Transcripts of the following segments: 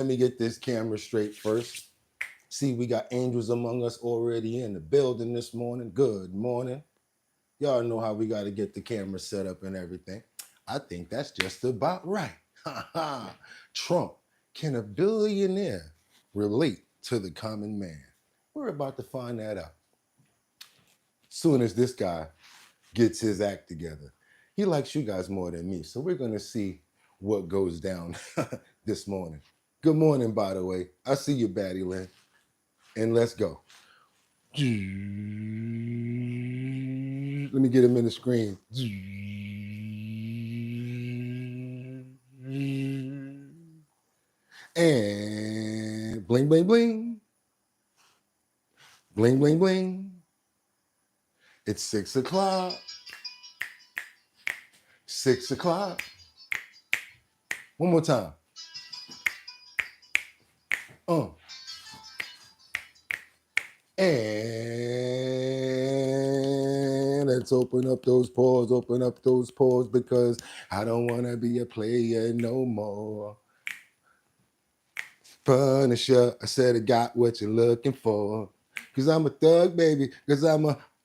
Let me get this camera straight first. See, we got angels among us already in the building this morning. Good morning. Y'all know how we got to get the camera set up and everything. I think that's just about right. Ha ha. Trump, can a billionaire relate to the common man? We're about to find that out. Soon as this guy gets his act together. He likes you guys more than me, so we're going to see what goes down this morning. Good morning, by the way. I see you, Batty Lynn. And let's go. Let me get him in the screen. And bling, bling, bling. Bling, bling, bling. It's 6 o'clock. 6 o'clock. One more time. And let's open up those pores, because I don't want to be a player no more. Punisher, I said I got what you're looking for. Because I'm a thug, baby,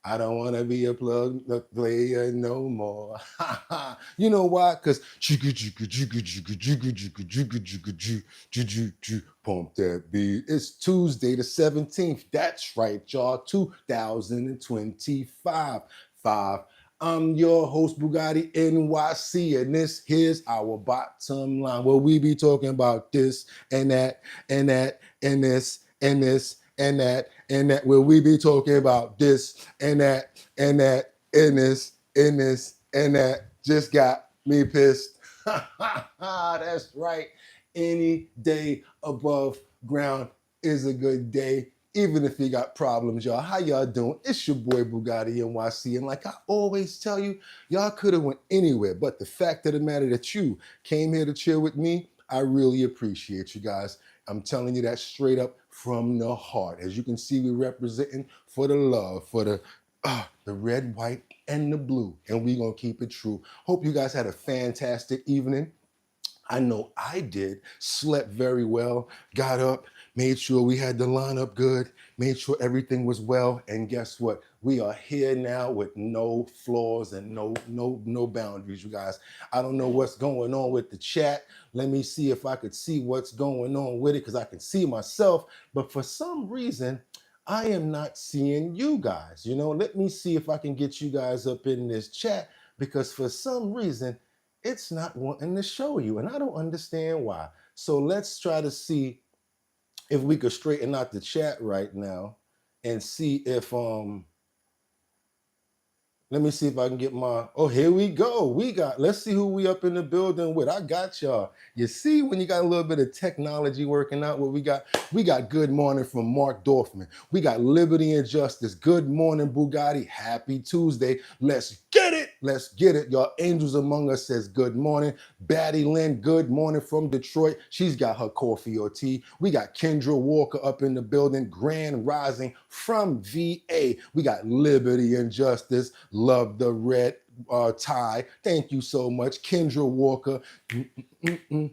I don't want to be a player no more. You know why? Because pump that beat. It's Tuesday the 17th. That's right, y'all. 2025. I'm your host, Bugatti NYC, and this here's our bottom line, where we be talking about this and that and that and this and this and that and that, where we be talking about this and that and that and this and this and that. Just got me pissed. That's right. Any day above ground is a good day, even if you got problems, y'all. How y'all doing? It's your boy Bugatti NYC, and like I always tell you, y'all could have went anywhere, but the fact of the matter that you came here to chill with me, I really appreciate you guys. I'm telling you that straight up from the heart. As you can see, we're representing for the love, for the red, white, and the blue, and we're gonna keep it true. Hope you guys had a fantastic evening. I know I did. Slept very well, got up, made sure we had the lineup good, made sure everything was well, and guess what? We are here now with no flaws and no boundaries, you guys. I don't know what's going on with the chat. Let me see if I could see what's going on with it, because I can see myself, but for some reason, I am not seeing you guys. Let me see if I can get you guys up in this chat, because for some reason, it's not wanting to show you, and I don't understand why. So let's try to see if we could straighten out the chat right now and see if let me see if I can get here we go. Let's see who we up in the building with. I got y'all. You see, when you got a little bit of technology working out, what we got good morning from Mark Dorfman. We got Liberty and Justice. Good morning, Bugatti. Happy Tuesday. Let's get it. Y'all angels among us says good morning. Batty Lynn, good morning from Detroit. She's got her coffee or tea. We got Kendra Walker up in the building. Grand Rising from VA. We got Liberty and Justice. Love the red tie. Thank you so much, Kendra Walker. You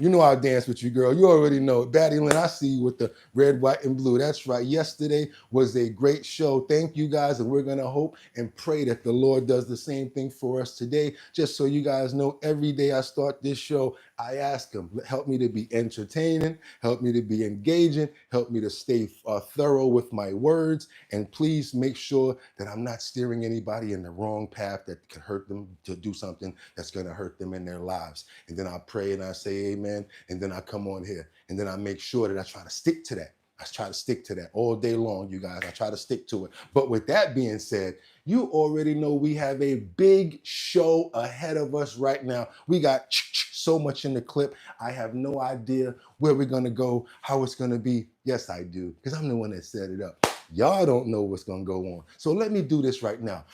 know I'll dance with you, girl. You already know it. Batty Lynn, I see you with the red, white, and blue. That's right. Yesterday was a great show. Thank you guys, and we're going to hope and pray that the Lord does the same thing for us today. Just so you guys know, every day I start this show, I ask him, help me to be entertaining, help me to be engaging, help me to stay thorough with my words, and please make sure that I'm not steering anybody in the wrong path that can hurt them to do something that's going to hurt them in their lives. And then I pray and I say amen, and then I come on here, and then I make sure that I try to stick to that. I try to stick to that all day long, you guys. I try to stick to it. But with that being said, you already know we have a big show ahead of us right now. We got so much in the clip. I have no idea where we're going to go, how it's going to be. Yes, I do, because I'm the one that set it up. Y'all don't know what's going to go on. So let me do this right now.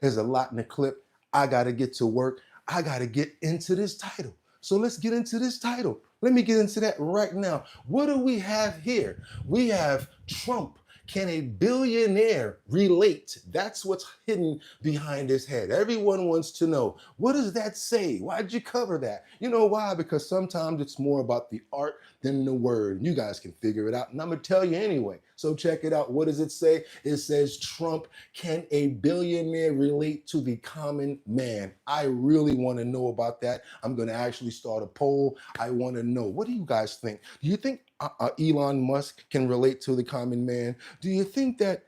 There's a lot in the clip. I got to get to work. I got to get into this title. So let's get into this title. Let me get into that right now. What do we have here? We have Trump. Can a billionaire relate? That's what's hidden behind his head. Everyone wants to know, what does that say? Why'd you cover that? You know why? Because sometimes it's more about the art than the word. You guys can figure it out, and I'm gonna tell you anyway. So check it out. What does it say? It says, Trump, can a billionaire relate to the common man? I really want to know about that. I'm going to actually start a poll. I want to know, what do you guys think? Do you think Elon Musk can relate to the common man? Do you think that,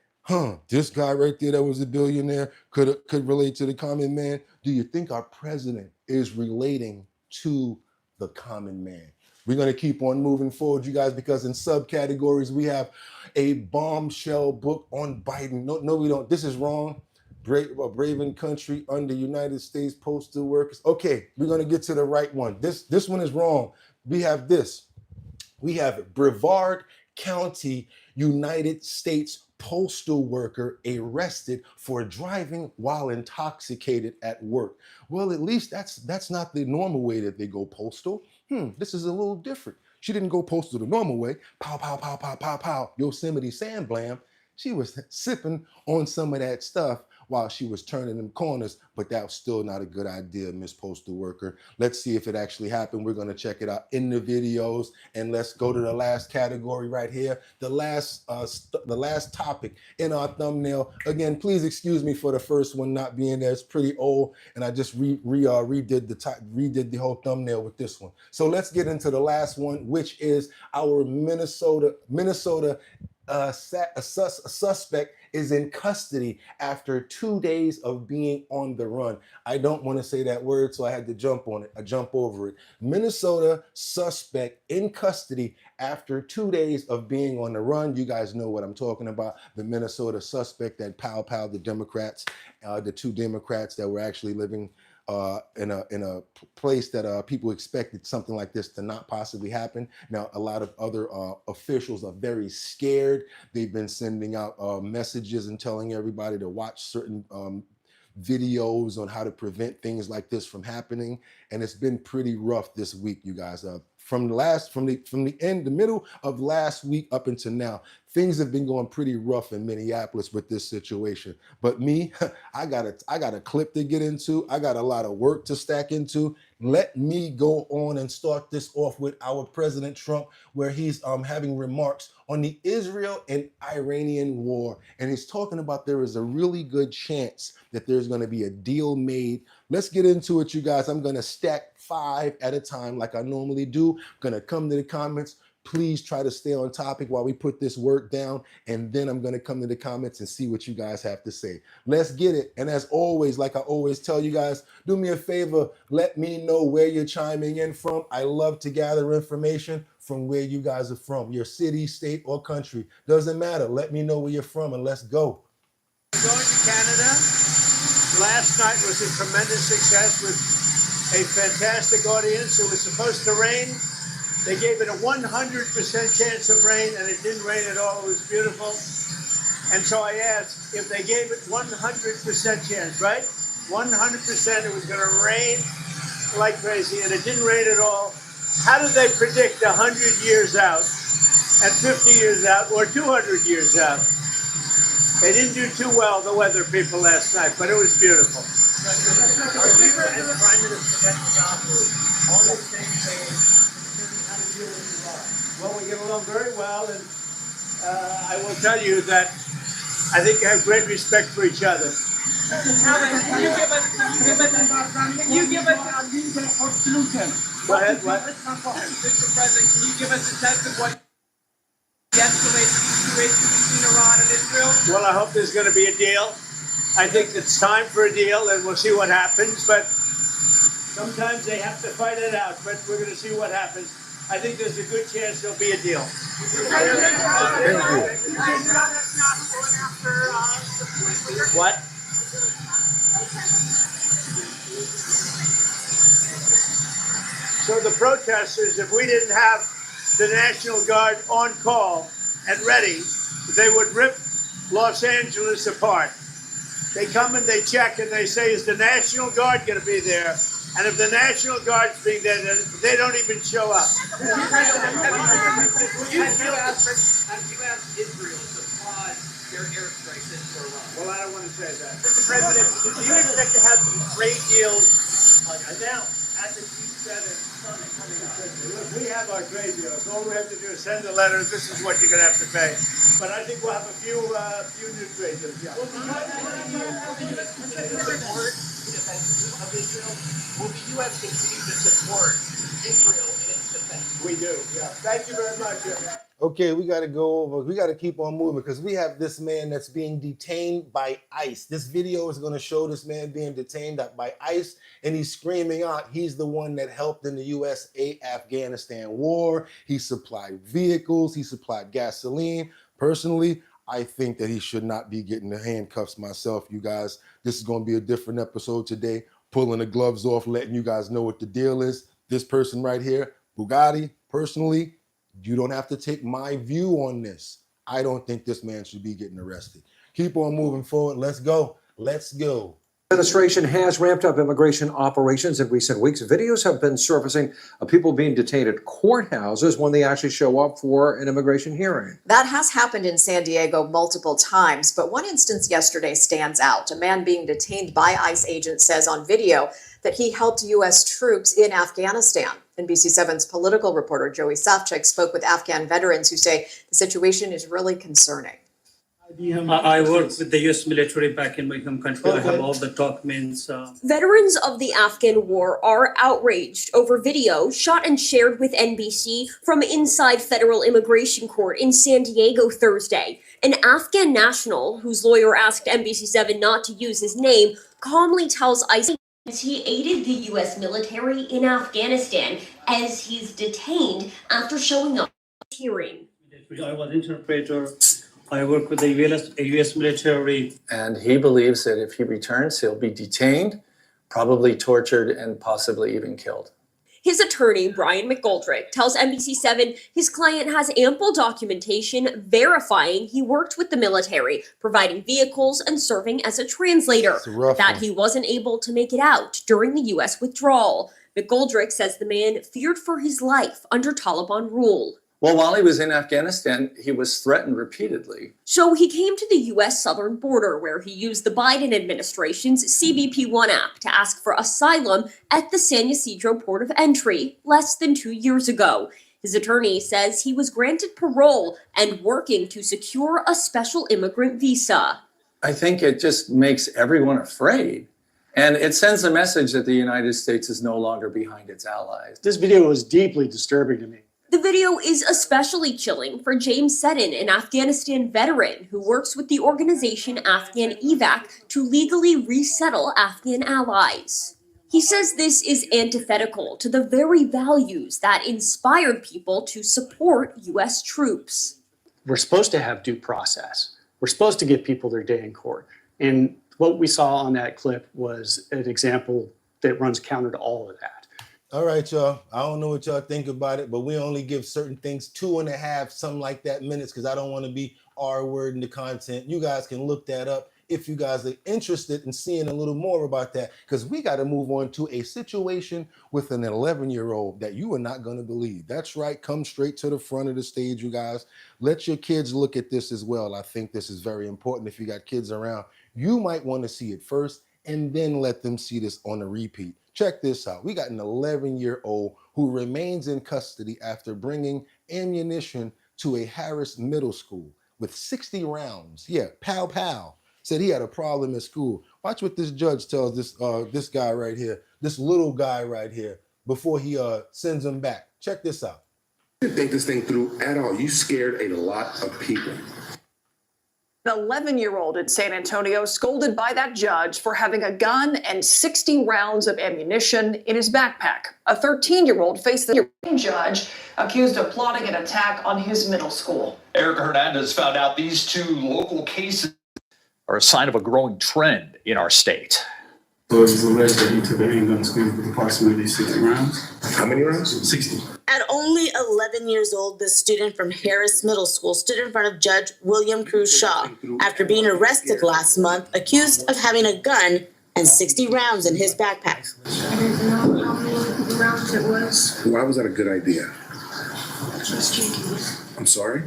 this guy right there that was a billionaire could relate to the common man? Do you think our president is relating to the common man? We're going to keep on moving forward, you guys, because in subcategories, we have a bombshell book on Biden. No, we don't. This is wrong. Braven country under United States postal workers. Okay, we're going to get to the right one. This one is wrong. We have this. We have Brevard County, United States postal worker arrested for driving while intoxicated at work. Well, at least that's not the normal way that they go postal. This is a little different. She didn't go postal the normal way. Pow, pow, pow, pow, pow, pow. Yosemite Sam Blam. She was sipping on some of that stuff while she was turning them corners, but that was still not a good idea, Miss Postal Worker. Let's see if it actually happened. We're gonna check it out in the videos, and let's go to the last category right here. The last topic in our thumbnail. Again, please excuse me for the first one not being there. It's pretty old, and I just redid the whole thumbnail with this one. So let's get into the last one, which is our Minnesota. A suspect is in custody after 2 days of being on the run. I don't want to say that word, so I had to jump on it. I jump over it. Minnesota suspect in custody after 2 days of being on the run. You guys know what I'm talking about. The Minnesota suspect that pow the Democrats, the two Democrats that were actually living in a place that people expected something like this to not possibly happen. Now, a lot of other officials are very scared. They've been sending out messages and telling everybody to watch certain videos on how to prevent things like this from happening. And it's been pretty rough this week, you guys. From the middle of last week up until now, things have been going pretty rough in Minneapolis with this situation. But me, I got a clip to get into. I got a lot of work to stack into. Let me go on and start this off with our President Trump, where he's having remarks on the Israel and Iranian war. And he's talking about there is a really good chance that there's going to be a deal made. Let's get into it, you guys. I'm going to stack 5 at a time like I normally do. I'm going to come to the comments. Please try to stay on topic while we put this work down, and then I'm going to come to the comments and see what you guys have to say. Let's get it. And as always, like I always tell you guys, do me a favor, let me know where you're chiming in from. I love to gather information from where you guys are from, your city, state, or country. Doesn't matter. Let me know where you're from, and let's go. Going to Canada. Last night was a tremendous success with a fantastic audience. It was supposed to rain. They gave it a 100% chance of rain, and it didn't rain at all. It was beautiful. And so I asked, if they gave it 100% chance, right? 100% it was going to rain like crazy, and it didn't rain at all. How did they predict 100 years out, and 50 years out, or 200 years out? They didn't do too well, the weather people, last night, but it was beautiful. Are you and Prime Minister Netanyahu on the same page? Well, we get along very well, and I will tell you that I think I have great respect for each other. Can you give us a solution? Go ahead, what? Mr. President, can you give us a sense of what the escalated situation between Iran and Israel? Well, I hope there's going to be a deal. I think it's time for a deal, and we'll see what happens, but sometimes they have to fight it out, but we're going to see what happens. I think there's a good chance there'll be a deal. What? So the protesters, if we didn't have the National Guard on call and ready, they would rip Los Angeles apart. They come and they check and they say, is the National Guard going to be there? And if the National Guard's being there, they don't even show up. Have you asked Israel to pause their airstrikes into Iran? Well, I don't want to say that. Mr. President, do you expect to have some trade deals Now, at the G7 summit coming up? Look, we have our trade deals. All we have to do is send a letter. This is what you're going to have to pay. But I think we'll have a few new trade deals. Yeah. Will the U.S. continue to support Israel in its defense? We do. Yeah. Thank you very much. Okay, we got to go over. We got to keep on moving because we have this man that's being detained by ICE. This video is going to show this man being detained by ICE, and he's screaming out he's the one that helped in the USA Afghanistan war. He supplied vehicles. He supplied gasoline. Personally, I think that he should not be getting the handcuffs myself, you guys. This is going to be a different episode today. Pulling the gloves off, letting you guys know what the deal is. This person right here, Bugatti, personally, you don't have to take my view on this. I don't think this man should be getting arrested. Keep on moving forward. Let's go. Let's go. Administration has ramped up immigration operations in recent weeks. Videos have been surfacing of people being detained at courthouses when they actually show up for an immigration hearing. That has happened in San Diego multiple times, but one instance yesterday stands out. A man being detained by ICE agents says on video that he helped U.S. troops in Afghanistan. NBC7's political reporter Joey Safchik spoke with Afghan veterans who say the situation is really concerning. I work with the U.S. military back in my home country. I have all the documents. Veterans of the Afghan war are outraged over video shot and shared with NBC from inside federal immigration court in San Diego Thursday. An Afghan national, whose lawyer asked NBC7 not to use his name, calmly tells ICE he aided the U.S. military in Afghanistan as he's detained after showing up at the hearing. I was interpreter. I work with the U.S. military. And he believes that if he returns, he'll be detained, probably tortured, and possibly even killed. His attorney, Brian McGoldrick, tells NBC7 his client has ample documentation verifying he worked with the military, providing vehicles and serving as a translator, that he wasn't able to make it out during the U.S. withdrawal. McGoldrick says the man feared for his life under Taliban rule. Well, while he was in Afghanistan, he was threatened repeatedly. So he came to the U.S. southern border where he used the Biden administration's CBP-1 app to ask for asylum at the San Ysidro port of entry less than 2 years ago. His attorney says he was granted parole and working to secure a special immigrant visa. I think it just makes everyone afraid. And it sends a message that the United States is no longer behind its allies. This video was deeply disturbing to me. The video is especially chilling for James Seddon, an Afghanistan veteran who works with the organization Afghan EVAC to legally resettle Afghan allies. He says this is antithetical to the very values that inspired people to support U.S. troops. We're supposed to have due process. We're supposed to give people their day in court. And what we saw on that clip was an example that runs counter to all of that. All right, y'all. I don't know what y'all think about it, but we only give certain things 2.5, something like that, minutes, because I don't want to be R-wording the content. You guys can look that up if you guys are interested in seeing a little more about that, because we got to move on to a situation with an 11-year-old that you are not going to believe. That's right. Come straight to the front of the stage, you guys. Let your kids look at this as well. I think this is very important. If you got kids around, you might want to see it first and then let them see this on a repeat. Check this out. We got an 11-year-old who remains in custody after bringing ammunition to a Harris middle school with 60 rounds. Yeah, pow. Said he had a problem at school. Watch what this judge tells this guy right here, this little guy right here, before he sends him back. Check this out. You didn't think this thing through at all. You scared a lot of people. The 11-year-old in San Antonio scolded by that judge for having a gun and 60 rounds of ammunition in his backpack. A 13-year-old faced the judge accused of plotting an attack on his middle school. Erica Hernandez found out these two local cases are a sign of a growing trend in our state. So it was alleged that he took a handgun to school with approximately 60 rounds. How many rounds? 60. At only 11 years old, the student from Harris Middle School stood in front of Judge William Cruz Shaw after being arrested last month, accused of having a gun and 60 rounds in his backpack. I didn't know how many rounds it was. Why was that a good idea? Just in case. I'm sorry?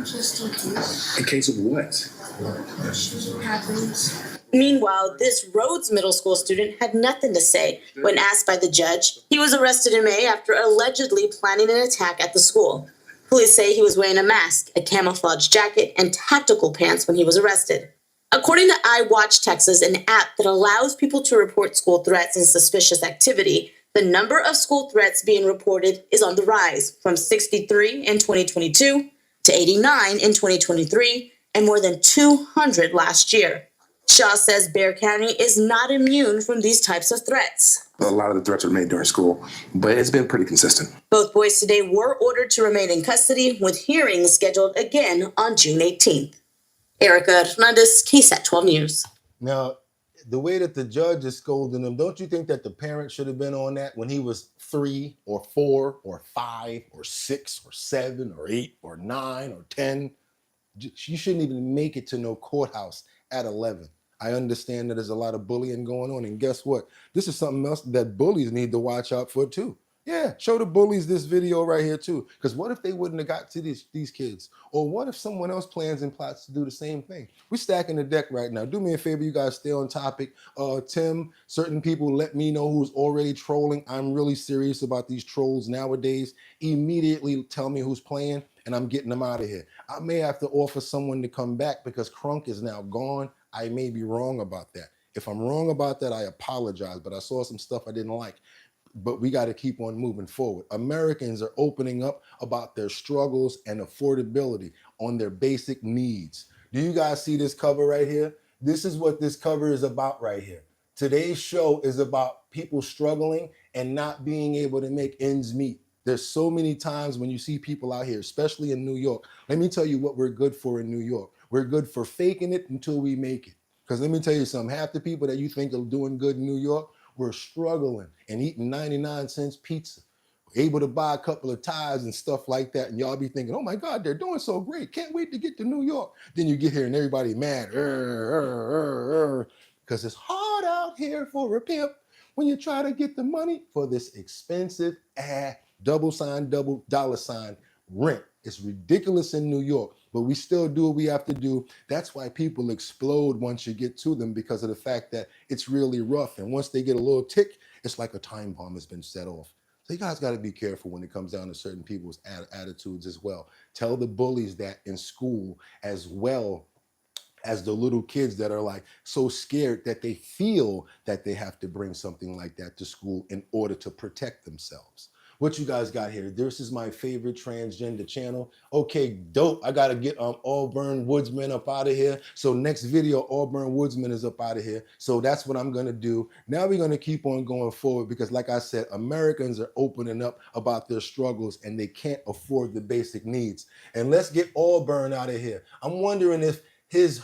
Just in case. In case of what? It happens. Meanwhile, this Rhodes Middle School student had nothing to say when asked by the judge. He was arrested in May after allegedly planning an attack at the school. Police say he was wearing a mask, a camouflage jacket, and tactical pants when he was arrested. According to iWatch Texas, an app that allows people to report school threats and suspicious activity, the number of school threats being reported is on the rise, from 63 in 2022 to 89 in 2023, and more than 200 last year. Shaw says Bexar County is not immune from these types of threats. A lot of the threats were made during school, but it's been pretty consistent. Both boys today were ordered to remain in custody, with hearings scheduled again on June 18th. Erica Hernandez, KSAT 12 News. Now, the way that the judge is scolding him, don't you think that the parent should have been on that when he was 3 or 4 or 5 or 6 or 7 or 8 or 9 or 10? You shouldn't even make it to no courthouse at 11. I understand that there's a lot of bullying going on, and guess what? This is something else that bullies need to watch out for too. Yeah, show the bullies this video right here too. Because what if they wouldn't have got to these kids? Or what if someone else plans and plots to do the same thing? We're stacking the deck right now. Do me a favor, you guys stay on topic. Tim, certain people let me know who's already trolling. I'm really serious about these trolls nowadays. Immediately tell me who's playing and I'm getting them out of here. I may have to offer someone to come back because Crunk is now gone. I may be wrong about that. If I'm wrong about that, I apologize, but I saw some stuff I didn't like. But we got to keep on moving forward. Americans are opening up about their struggles and affordability on their basic needs. Do you guys see this cover right here? This is what this cover is about right here. Today's show is about people struggling and not being able to make ends meet. There's so many times when you see people out here, especially in New York. Let me tell you what we're good for in New York. We're good for faking it until we make it. Because let me tell you something, half the people that you think are doing good in New York, we're struggling and eating 99-cent pizza. We're able to buy a couple of ties and stuff like that. And y'all be thinking, oh my God, they're doing so great. Can't wait to get to New York. Then you get here and everybody mad. Because it's hard out here for a pimp when you try to get the money for this expensive double dollar sign rent. It's ridiculous in New York, but we still do what we have to do. That's why people explode once you get to them, because of the fact that it's really rough. And once they get a little tick, it's like a time bomb has been set off. So you guys got to be careful when it comes down to certain people's attitudes as well. Tell the bullies that in school, as well as the little kids that are like so scared that they feel that they have to bring something like that to school in order to protect themselves. What you guys got here? This is my favorite transgender channel. Okay, dope. I got to get Auburn Woodsman up out of here. So next video, Auburn Woodsman is up out of here. So that's what I'm going to do. Now we're going to keep on going forward because like I said, Americans are opening up about their struggles and they can't afford the basic needs. And let's get Auburn out of here. I'm wondering if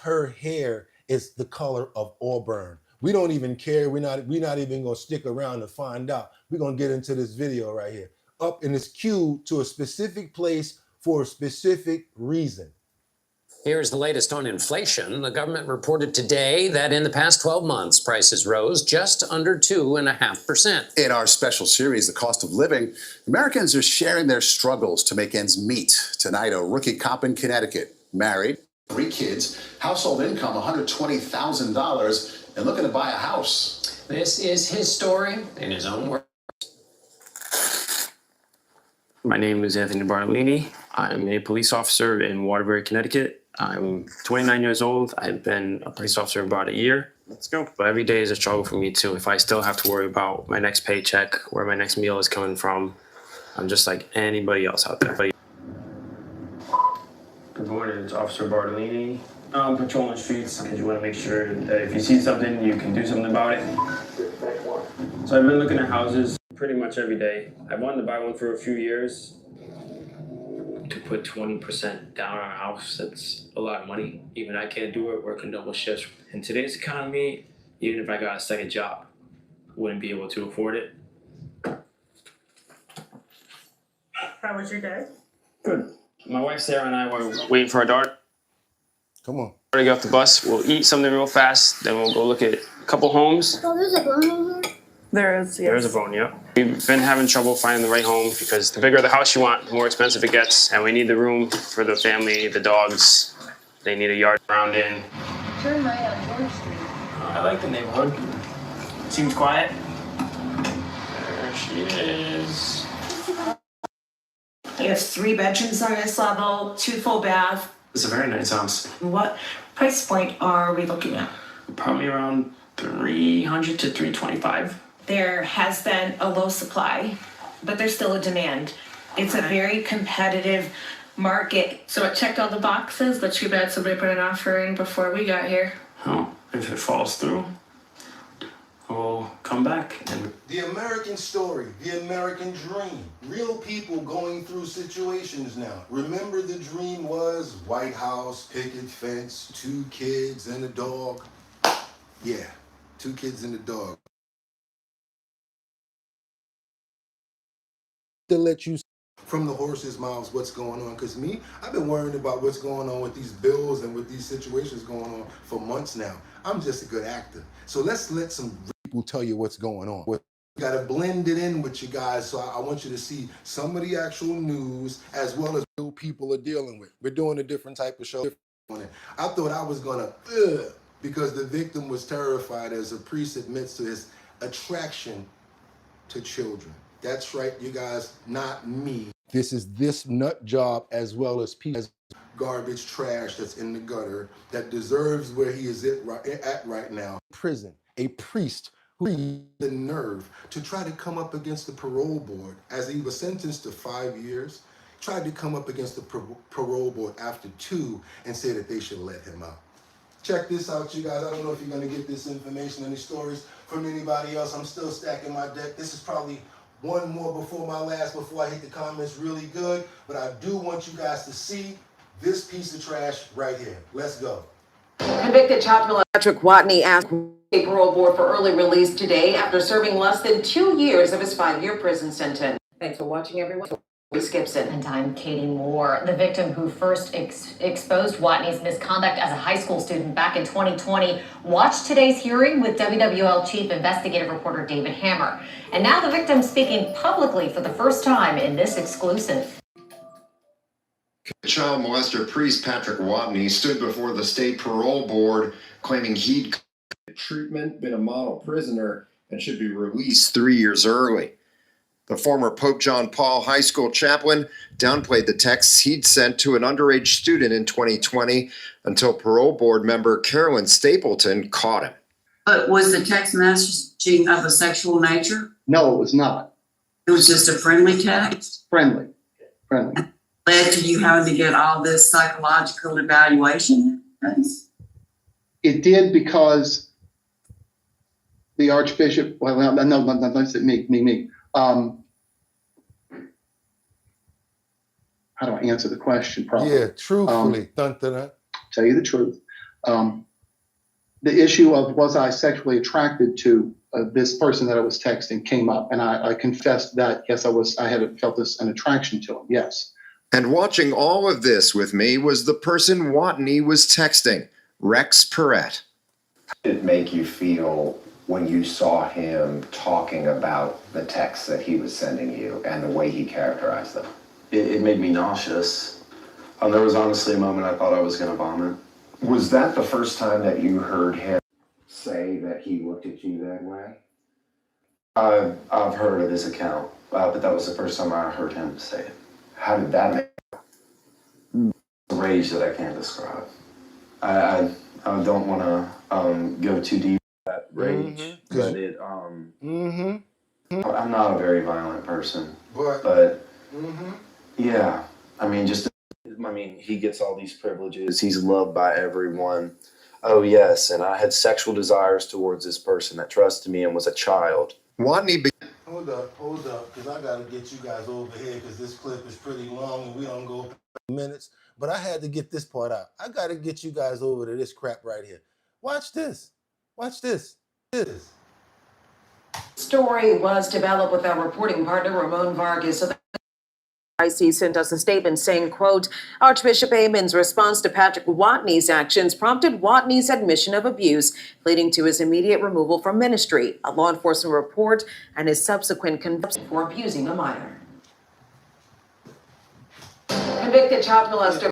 her hair is the color of Auburn. We don't even care. We're not even gonna stick around to find out. We're gonna get into this video right here. Up in this queue to a specific place for a specific reason. Here's the latest on inflation. The government reported today that in the past 12 months, prices rose just under 2.5%. In our special series, The Cost of Living, Americans are sharing their struggles to make ends meet. Tonight, a rookie cop in Connecticut, married, 3 kids, household income $120,000, and looking to buy a house. This is his story in his own words. My name is Anthony Bartolini. I'm a police officer in Waterbury, Connecticut. I'm 29 years old. I've been a police officer about a year. Let's go. But every day is a struggle for me too. If I still have to worry about my next paycheck, where my next meal is coming from, I'm just like anybody else out there. Good morning, it's Officer Bartolini. I'm patrolling streets because you want to make sure that if you see something, you can do something about it. So I've been looking at houses pretty much every day. I wanted to buy one for a few years. To put 20% down on a house, that's a lot of money. Even I can't do it, working double shifts. In today's economy, even if I got a second job, I wouldn't be able to afford it. How was your day? Good. My wife Sarah and I were waiting for our daughter. Come on. We're gonna get off the bus, we'll eat something real fast, then we'll go look at a couple homes. Oh, there's a bone in here? There is, yes. There's a bone, yeah. We've been having trouble finding the right home because the bigger the house you want, the more expensive it gets. And we need the room for the family, the dogs. They need a yard around in. Turn right on George Street. I like the neighborhood. Seems quiet. There she is. We have 3 bedrooms on this level, 2 full bath. It's a very nice house. What price point are we looking at? Probably around 300 to 325. There has been a low supply, but there's still a demand. It's a very competitive market. So it checked all the boxes, but too bad somebody put an offer in before we got here. Oh, if it falls through, we'll come back. And The American story, the American dream. Real people going through situations now. Remember the dream was White House, picket fence, 2 kids and a dog. Yeah, 2 kids and a dog. To let you from the horse's mouths what's going on, because me, I've been worrying about what's going on with these bills and with these situations going on for months now. I'm just a good actor. So let's let some people tell you what's going on. We got to blend it in with you guys, so I want you to see some of the actual news as well as what people are dealing with. We're doing a different type of show. I thought I was gonna because the victim was terrified as a priest admits to his attraction to children. That's right, you guys, not me. This is this nut job as well as people, garbage trash that's in the gutter that deserves where he is at right now. Prison, a priest who had the nerve to try to come up against the parole board as he was sentenced to 5 years, tried to come up against the parole board after 2 and say that they should let him out. Check this out, you guys. I don't know if you're going to get this information, any stories from anybody else. I'm still stacking my deck. This is probably one more before my last, before I hit the comments really good. But I do want you guys to see this piece of trash right here. Let's go. Convicted child molester Patrick Watney asked a parole board for early release today after serving less than 2 years of his 5-year prison sentence. Thanks for watching, everyone. Gibson. And I'm Katie Moore, the victim who first exposed Watney's misconduct as a high school student back in 2020. Watched today's hearing with WWL Chief Investigative Reporter David Hammer. And now the victim speaking publicly for the first time in this exclusive. Child molester priest Patrick Watney stood before the state parole board claiming he'd treatment, been a model prisoner, and should be released 3 years early. The former Pope John Paul High School chaplain downplayed the texts he'd sent to an underage student in 2020 until parole board member Carolyn Stapleton caught him. But was the text messaging of a sexual nature? No, it was not. It was just a friendly text? Friendly. Led to you having to get all this psychological evaluation? It did because the Archbishop, well, no, that's me. How do I answer the question properly? Yeah, truthfully. Tell you the truth. The issue of was I sexually attracted to this person that I was texting came up, and I confessed that, yes, I had felt an attraction to him, yes. And watching all of this with me was the person Watney was texting, Rex Perrette. How did it make you feel when you saw him talking about the texts that he was sending you and the way he characterized them? It made me nauseous. There was honestly a moment I thought I was going to vomit. Was that the first time that you heard him say that he looked at you that way? I've heard of his account, but that was the first time I heard him say it. How did that make you? Rage that I can't describe. I don't want to go too deep into that rage, but it I'm not a very violent person, but yeah, he gets all these privileges. He's loved by everyone. Oh yes, and I had sexual desires towards this person that trusted me and was a child. Watney. Hold up, because I got to get you guys over here because this clip is pretty long and we don't go minutes. But I had to get this part out. I got to get you guys over to this crap right here. Watch this. Watch this. Story was developed with our reporting partner, Ramon Vargas. So He sent us a statement saying, quote, Archbishop Amen's response to Patrick Watney's actions prompted Watney's admission of abuse, leading to his immediate removal from ministry, a law enforcement report, and his subsequent conviction for abusing a minor. Convicted child molester.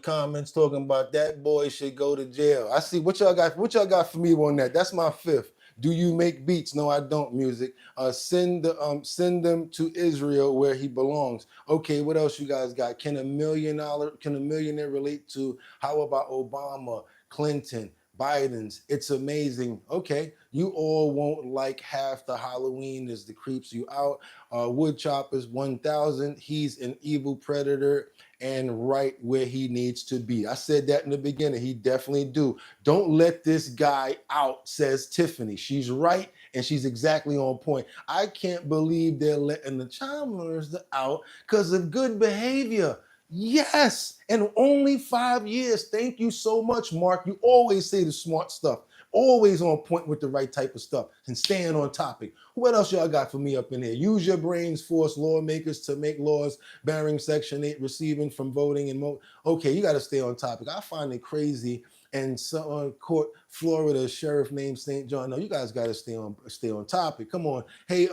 Comments talking about that boy should go to jail. I see what y'all got. What y'all got for me on that? That's my fifth. Do you make beats? No, I don't. Music. Send them to Israel where he belongs. Okay, what else you guys got? Can a millionaire relate to? How about Obama, Clinton, Biden's? It's amazing. Okay, you all won't like half the Halloween is the creeps you out. Woodchopper's 1000. He's an evil predator and right where he needs to be. I said that in the beginning. He definitely do. Don't let this guy out, says Tiffany. She's right, and she's exactly on point. I can't believe they're letting the child molester out because of good behavior. Yes, and only 5 years. Thank you so much, Mark. You always say the smart stuff. Always on point with the right type of stuff and staying on topic. What else y'all got for me up in here? Use your brains, force lawmakers to make laws barring Section 8 receiving from voting and okay, you got to stay on topic. I find it crazy. And so court, Florida sheriff named St. John. No, you guys got to stay on topic. Come on. Hey,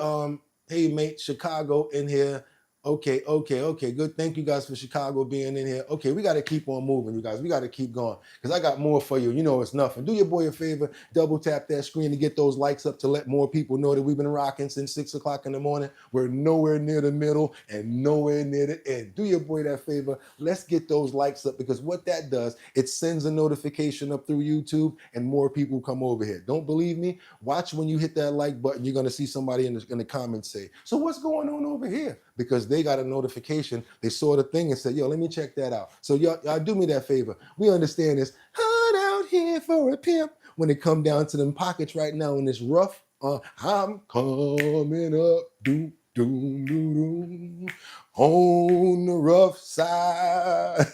mate, Chicago in here. Okay, good. Thank you guys for Chicago being in here. Okay, we got to keep on moving, you guys. We got to keep going because I got more for you. You know it's nothing. Do your boy a favor, double tap that screen to get those likes up to let more people know that we've been rocking since 6 o'clock in the morning. We're nowhere near the middle and nowhere near the end. Do your boy that favor. Let's get those likes up because what that does, it sends a notification up through YouTube and more people come over here. Don't believe me? Watch when you hit that like button. You're going to see somebody in the comments say, so what's going on over here? Because they got a notification. They saw the thing and said, yo, let me check that out. So y'all do me that favor. We understand this. Hard out here for a pimp. When it come down to them pockets right now in this rough, I'm coming up, doom, doom, doom, doom, on the rough side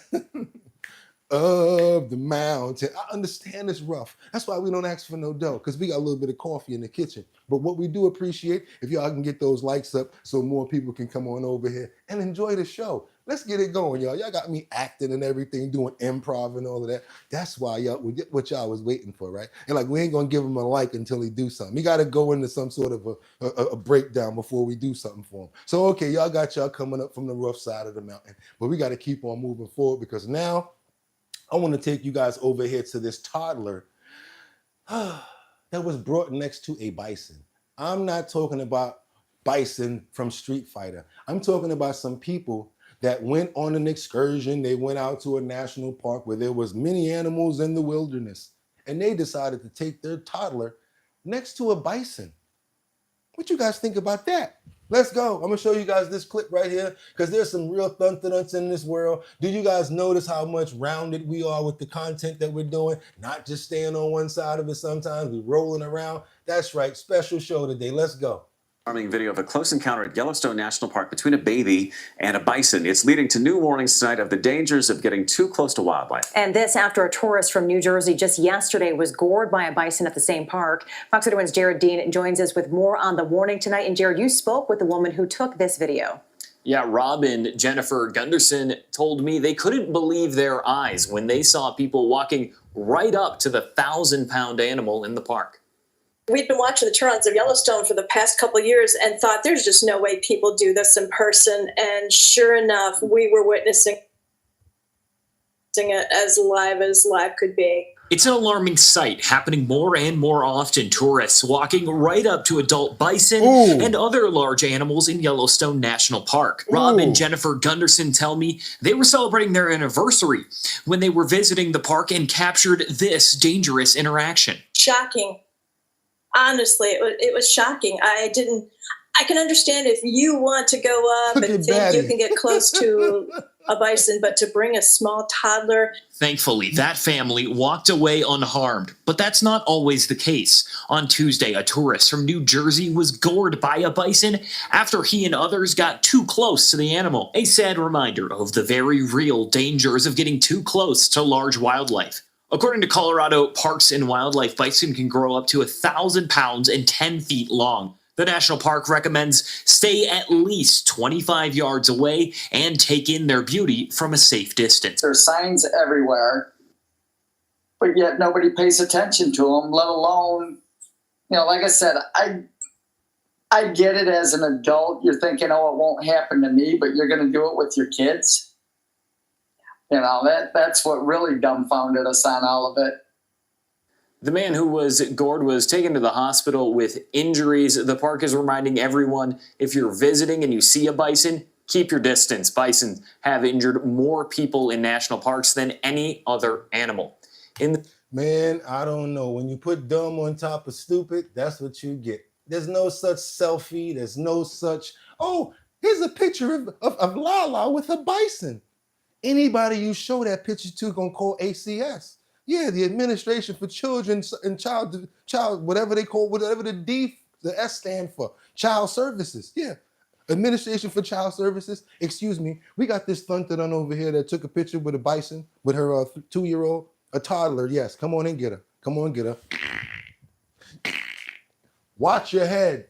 of the mountain. I understand it's rough. That's why we don't ask for no dough, because we got a little bit of coffee in the kitchen. But what we do appreciate, if y'all can get those likes up so more people can come on over here and enjoy the show. Let's get it going, y'all. Y'all got me acting and everything, doing improv and all of that. That's why y'all, what y'all was waiting for, right? And like, we ain't gonna give him a like until he do something. You gotta go into some sort of a breakdown before we do something for him. So, okay, y'all got y'all coming up from the rough side of the mountain, but we gotta keep on moving forward because now I want to take you guys over here to this toddler that was brought next to a bison. I'm not talking about bison from Street Fighter. I'm talking about some people that went on an excursion. They went out to a national park where there was many animals in the wilderness, and they decided to take their toddler next to a bison. What you guys think about that? Let's go. I'm gonna show you guys this clip right here because there's some real thunks in this world. Do you guys notice how much rounded we are with the content that we're doing? Not just staying on one side of it sometimes, we're rolling around. That's right, special show today. Let's go. Alarming video of a close encounter at Yellowstone National Park between a baby and a bison. It's leading to new warnings tonight of the dangers of getting too close to wildlife. And this after a tourist from New Jersey just yesterday was gored by a bison at the same park. Fox 31's Jared Dean joins us with more on the warning tonight. And Jared, you spoke with the woman who took this video. Yeah, Rob and Jennifer Gunderson told me they couldn't believe their eyes when they saw people walking right up to the 1,000-pound animal in the park. We've been watching the turn-ons of Yellowstone for the past couple of years and thought there's just no way people do this in person. And sure enough, we were witnessing it as live could be. It's an alarming sight happening more and more often. Tourists walking right up to adult bison and other large animals in Yellowstone National Park. Rob and Jennifer Gunderson tell me they were celebrating their anniversary when they were visiting the park and captured this dangerous interaction. Shocking. Honestly, it was shocking. I can understand if you want to go up and think you can get close to a bison, but to bring a small toddler. Thankfully, that family walked away unharmed, but that's not always the case. On Tuesday, a tourist from New Jersey was gored by a bison after he and others got too close to the animal. A sad reminder of the very real dangers of getting too close to large wildlife. According to Colorado Parks and Wildlife, bison can grow up to 1,000 pounds and 10 feet long. The national park recommends stay at least 25 yards away and take in their beauty from a safe distance. There's signs everywhere, but yet nobody pays attention to them, let alone, like I said, I get it as an adult. You're thinking, oh, it won't happen to me, but you're going to do it with your kids. That's what really dumbfounded us on all of it. The man who was gored was taken to the hospital with injuries. The park is reminding everyone, if you're visiting and you see a bison, keep your distance. Bison have injured more people in national parks than any other animal. Man, I don't know. When you put dumb on top of stupid, that's what you get. There's no such selfie. There's no such, oh, here's a picture of Lala with a bison. Anybody you show that picture to gonna call ACS. Yeah, the Administration for Children and Child, whatever they call, whatever the S stand for, Child Services. Yeah, Administration for Child Services. Excuse me, we got this thunter on over here that took a picture with a bison with her 2-year-old, a toddler. Yes, come on and get her. Come on, get her. Watch your head.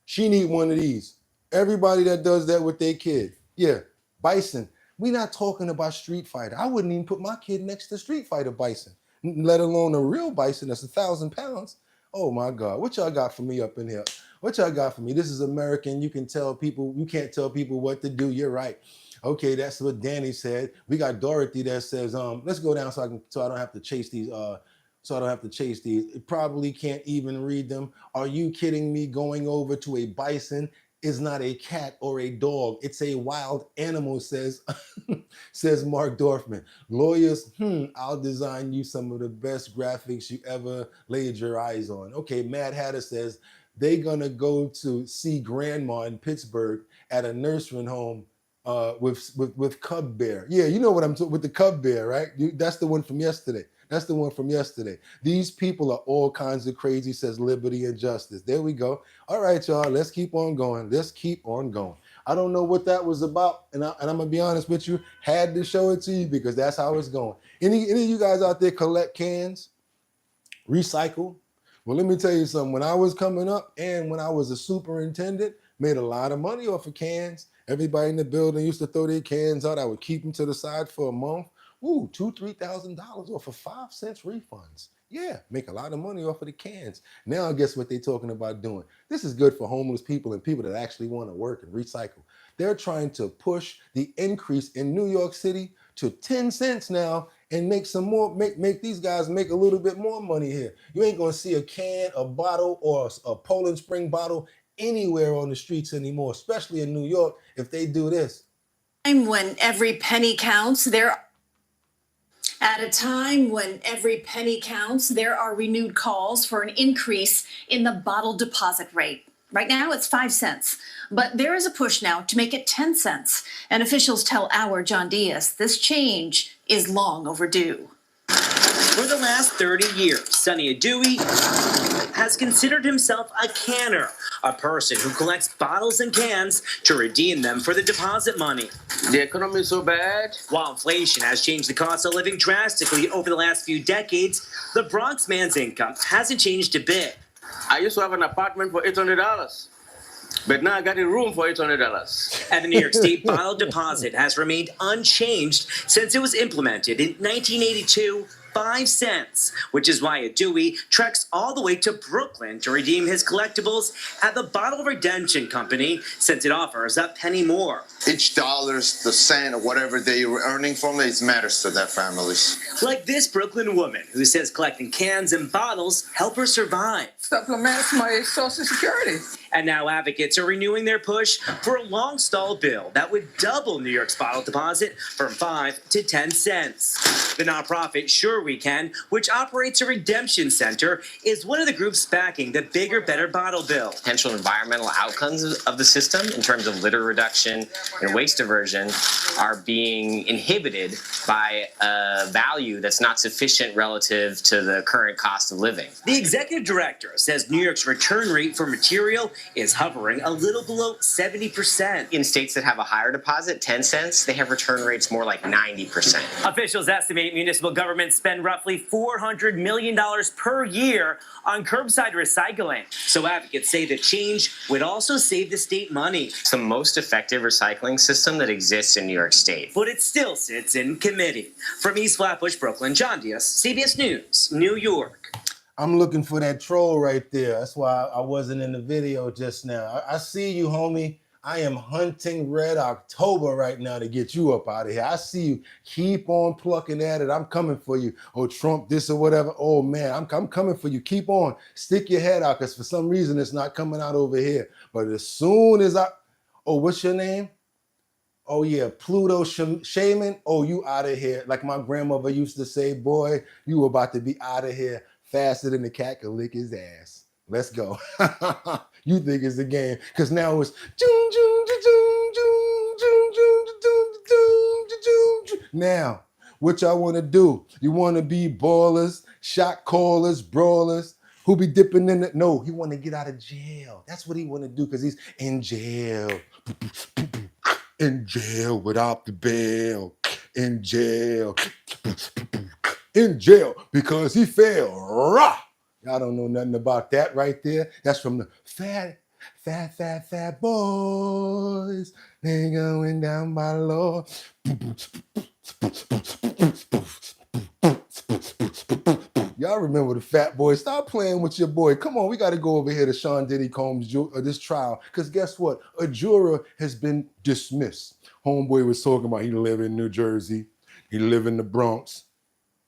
She need one of these. Everybody that does that with their kid. Yeah, bison. We're not talking about Street Fighter. I wouldn't even put my kid next to Street Fighter bison, let alone a real bison that's 1,000 pounds. Oh my God, what y'all got for me up in here? What y'all got for me? This is American. You can't tell people what to do. You're right. Okay, that's what Danny said. We got Dorothy that says, let's go down so I don't have to chase these. It probably can't even read them. Are you kidding me? Going over to a bison is not a cat or a dog. It's a wild animal, says Mark Dorfman. Lawyers, I'll design you some of the best graphics you ever laid your eyes on. Okay, Mad Hatter says they're gonna go to see grandma in Pittsburgh at a nursing home with Cub Bear. Yeah, you know what I'm talking with the Cub Bear, right? That's the one from yesterday. That's the one from yesterday. These people are all kinds of crazy, says Liberty and Justice. There we go. All right, y'all, let's keep on going. Let's keep on going. I don't know what that was about, and I'm going to be honest with you, had to show it to you because that's how it's going. Any of you guys out there collect cans, recycle? Well, let me tell you something. When I was coming up and when I was a superintendent, made a lot of money off of cans. Everybody in the building used to throw their cans out. I would keep them to the side for a month. Ooh, $2,000-$3,000 off of 5 cents refunds. Yeah, make a lot of money off of the cans. Now guess what they're talking about doing? This is good for homeless people and people that actually want to work and recycle. They're trying to push the increase in New York City to 10 cents now and make some more, make these guys make a little bit more money here. You ain't gonna see a can, a bottle, or a Poland Spring bottle anywhere on the streets anymore, especially in New York if they do this. When every penny counts, At a time when every penny counts, there are renewed calls for an increase in the bottle deposit rate. Right now, it's 5 cents, but there is a push now to make it 10 cents. And officials tell our John Diaz this change is long overdue. For the last 30 years, Sonny Dewey has considered himself a canner, a person who collects bottles and cans to redeem them for the deposit money. The economy is so bad. While inflation has changed the cost of living drastically over the last few decades, the Bronx man's income hasn't changed a bit. I used to have an apartment for $800, but now I got a room for $800. And the New York State bottle deposit has remained unchanged since it was implemented in 1982. 5 cents, which is why Dewey treks all the way to Brooklyn to redeem his collectibles at the Bottle Redemption Company, since it offers a penny more. Each dollar's the cent or whatever they were earning from it matters to their families. Like this Brooklyn woman who says collecting cans and bottles help her survive. Supplements my Social Security. And now advocates are renewing their push for a long stall bill that would double New York's bottle deposit from 5 to 10 cents. The nonprofit Sure We Can, which operates a redemption center, is one of the groups backing the Bigger, Better bottle bill. Potential environmental outcomes of the system in terms of litter reduction and waste diversion are being inhibited by a value that's not sufficient relative to the current cost of living. The executive director says New York's return rate for material is hovering a little below 70%. In states that have a higher deposit, 10 cents, they have return rates more like 90%. Officials estimate municipal governments spend roughly $400 million per year on curbside recycling. So advocates say the change would also save the state money. It's the most effective recycling system that exists in New York State. But it still sits in committee. From East Flatbush, Brooklyn, John Diaz, CBS News, New York. I'm looking for that troll right there. That's why I wasn't in the video just now. I see you, homie. I am hunting Red October right now to get you up out of here. I see you. Keep on plucking at it. I'm coming for you. Oh, Trump this or whatever. Oh, man, I'm coming for you. Keep on. Stick your head out because for some reason it's not coming out over here. But as soon as oh, what's your name? Oh, yeah, Pluto Shaman. Oh, you out of here. Like my grandmother used to say, boy, you about to be out of here faster than the cat can lick his ass. Let's go. You think it's a game because now it's now what y'all want to do? You want to be ballers, shot callers, brawlers who be dipping in the no, he want to get out of jail. That's what he want to do because he's in jail. In jail without the bail. In jail. In jail because he failed. Rah! Y'all don't know nothing about that right there. That's from the fat boys. They going down by law. Y'all remember the fat boy. Stop playing with your boy. Come on, we got to go over here to Sean Diddy Combs' this trial. Because guess what? A juror has been dismissed. Homeboy was talking about he live in New Jersey. He live in the Bronx.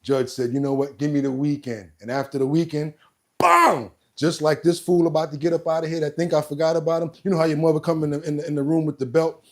Judge said, you know what? Give me the weekend. And after the weekend, bang! Just like this fool about to get up out of here that think I forgot about him. You know how your mother come in the room with the belt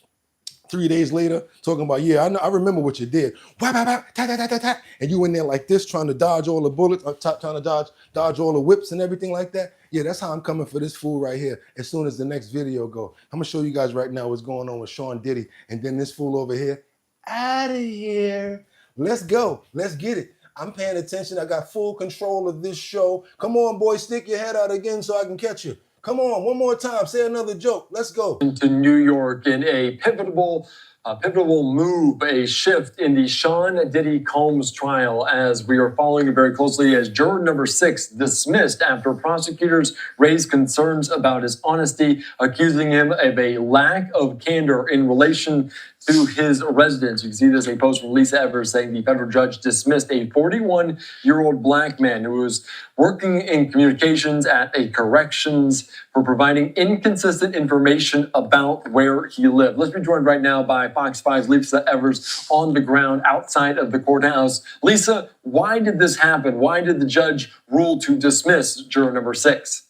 3 days later talking about, yeah, I remember what you did. And you in there like this trying to dodge all the bullets, trying to dodge all the whips and everything like that. Yeah, that's how I'm coming for this fool right here as soon as the next video go. I'm going to show you guys right now what's going on with Sean Diddy and then this fool over here. Out of here. Let's go. Let's get it. I'm paying attention. I got full control of this show. Come on, boy, stick your head out again so I can catch you. Come on, one more time. Say another joke. Let's go. To New York in a pivotal move, a shift in the Sean Diddy Combs trial as we are following it very closely as juror number 6 dismissed after prosecutors raised concerns about his honesty, accusing him of a lack of candor in relation to his residence. You can see this, a post from Lisa Evers saying the federal judge dismissed a 41-year-old black man who was working in communications at a corrections for providing inconsistent information about where he lived. Let's be joined right now by Fox 5's Lisa Evers on the ground outside of the courthouse. Lisa, why did this happen? Why did the judge rule to dismiss juror number 6?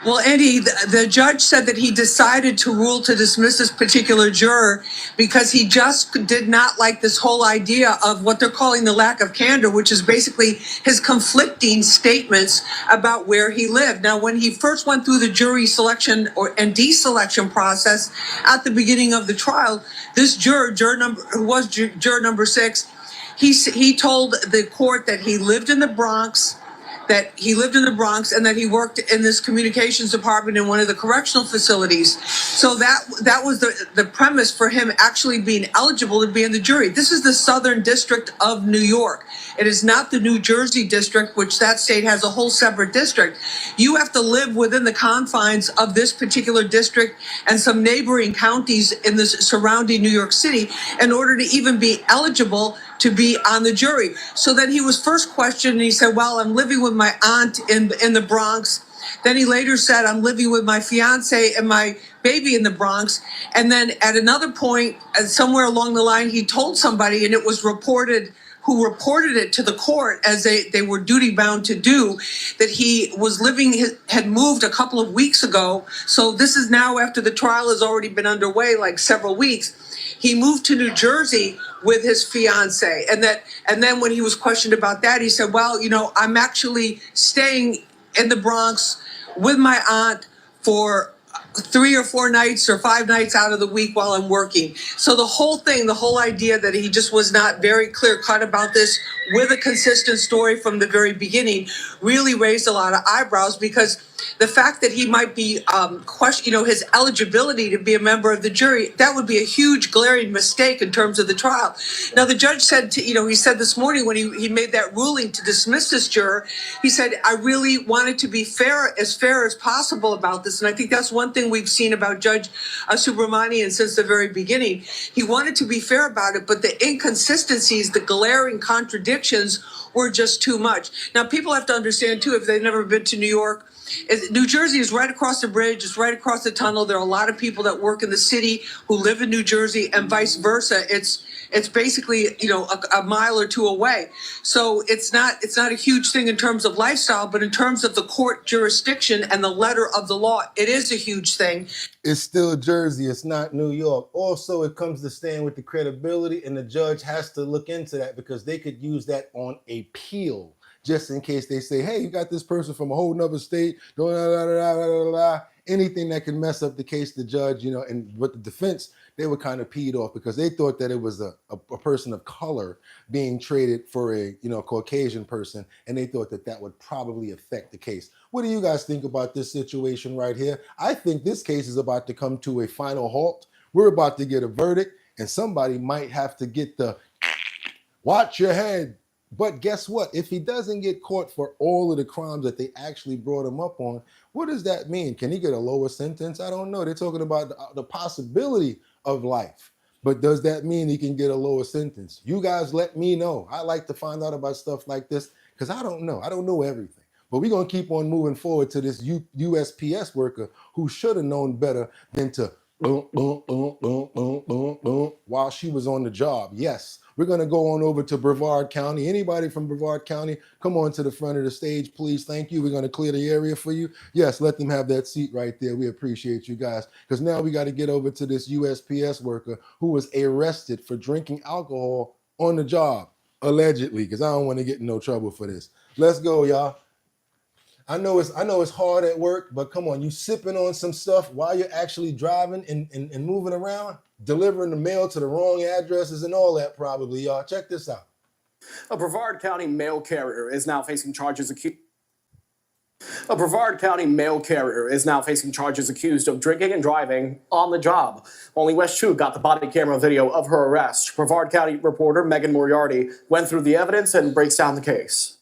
Well, Eddie, the judge said that he decided to rule to dismiss this particular juror because he just did not like this whole idea of what they're calling the lack of candor, which is basically his conflicting statements about where he lived. Now, when he first went through the jury selection and deselection process at the beginning of the trial, this juror number 6, he told the court that he lived in the Bronx, and that he worked in this communications department in one of the correctional facilities. So that was the premise for him actually being eligible to be in the jury. This is the Southern District of New York. It is not the New Jersey district, which that state has a whole separate district. You have to live within the confines of this particular district and some neighboring counties in the surrounding New York City in order to even be eligible to be on the jury. So then he was first questioned and he said, well, I'm living with my aunt in the Bronx. Then he later said, I'm living with my fiance and my baby in the Bronx. And then at another point, somewhere along the line, he told somebody, and it was reported, who reported it to the court as they were duty bound to do, that he was had moved a couple of weeks ago. So this is now after the trial has already been underway, like several weeks. He moved to New Jersey with his fiance. And then when he was questioned about that, he said, well, I'm actually staying in the Bronx with my aunt for 3 or 4 nights or 5 nights out of the week while I'm working. So the whole idea that he just was not very clear cut about this with a consistent story from the very beginning really raised a lot of eyebrows because the fact that he might be his eligibility to be a member of the jury, that would be a huge glaring mistake in terms of the trial. Now, the judge said, he said this morning when he made that ruling to dismiss this juror, he said, I really wanted to be fair as possible about this. And I think that's one thing we've seen about Judge Subramanian since the very beginning. He wanted to be fair about it, but the inconsistencies, the glaring contradictions were just too much. Now, people have to understand, too, if they've never been to New York, New Jersey is right across the bridge. It's right across the tunnel. There are a lot of people that work in the city who live in New Jersey, and vice versa. It's basically, a mile or two away. So it's not a huge thing in terms of lifestyle, but in terms of the court jurisdiction and the letter of the law, it is a huge thing. It's still Jersey. It's not New York. Also, it comes to stand with the credibility, and the judge has to look into that because they could use that on appeal. Just in case they say, hey, you got this person from a whole nother state, anything that can mess up the case, the judge, and with the defense, they were kind of peed off because they thought that it was a person of color being traded for a Caucasian person, and they thought that would probably affect the case. What do you guys think about this situation right here? I think this case is about to come to a final halt. We're about to get a verdict, and somebody might have to get the watch your head. But guess what? If he doesn't get caught for all of the crimes that they actually brought him up on, what does that mean? Can he get a lower sentence? I don't know. They're talking about the possibility of life. But does that mean he can get a lower sentence? You guys let me know. I like to find out about stuff like this because I don't know. I don't know everything. But we're going to keep on moving forward to this USPS worker who should have known better than to while she was on the job. Yes. We're going to go on over to Brevard County. Anybody from Brevard County, come on to the front of the stage, please. Thank you. We're going to clear the area for you. Yes, let them have that seat right there. We appreciate you guys. Because now we got to get over to this USPS worker who was arrested for drinking alcohol on the job, allegedly, because I don't want to get in no trouble for this. Let's go, y'all. I know it's hard at work, but come on, you sipping on some stuff while you're actually driving and moving around, delivering the mail to the wrong addresses and all that probably, y'all. Check this out. A Brevard County mail carrier is now facing charges accused. A Brevard County mail carrier is now facing charges accused of drinking and driving on the job. Only West 2 got the body camera video of her arrest. Brevard County reporter Megan Moriarty went through the evidence and breaks down the case.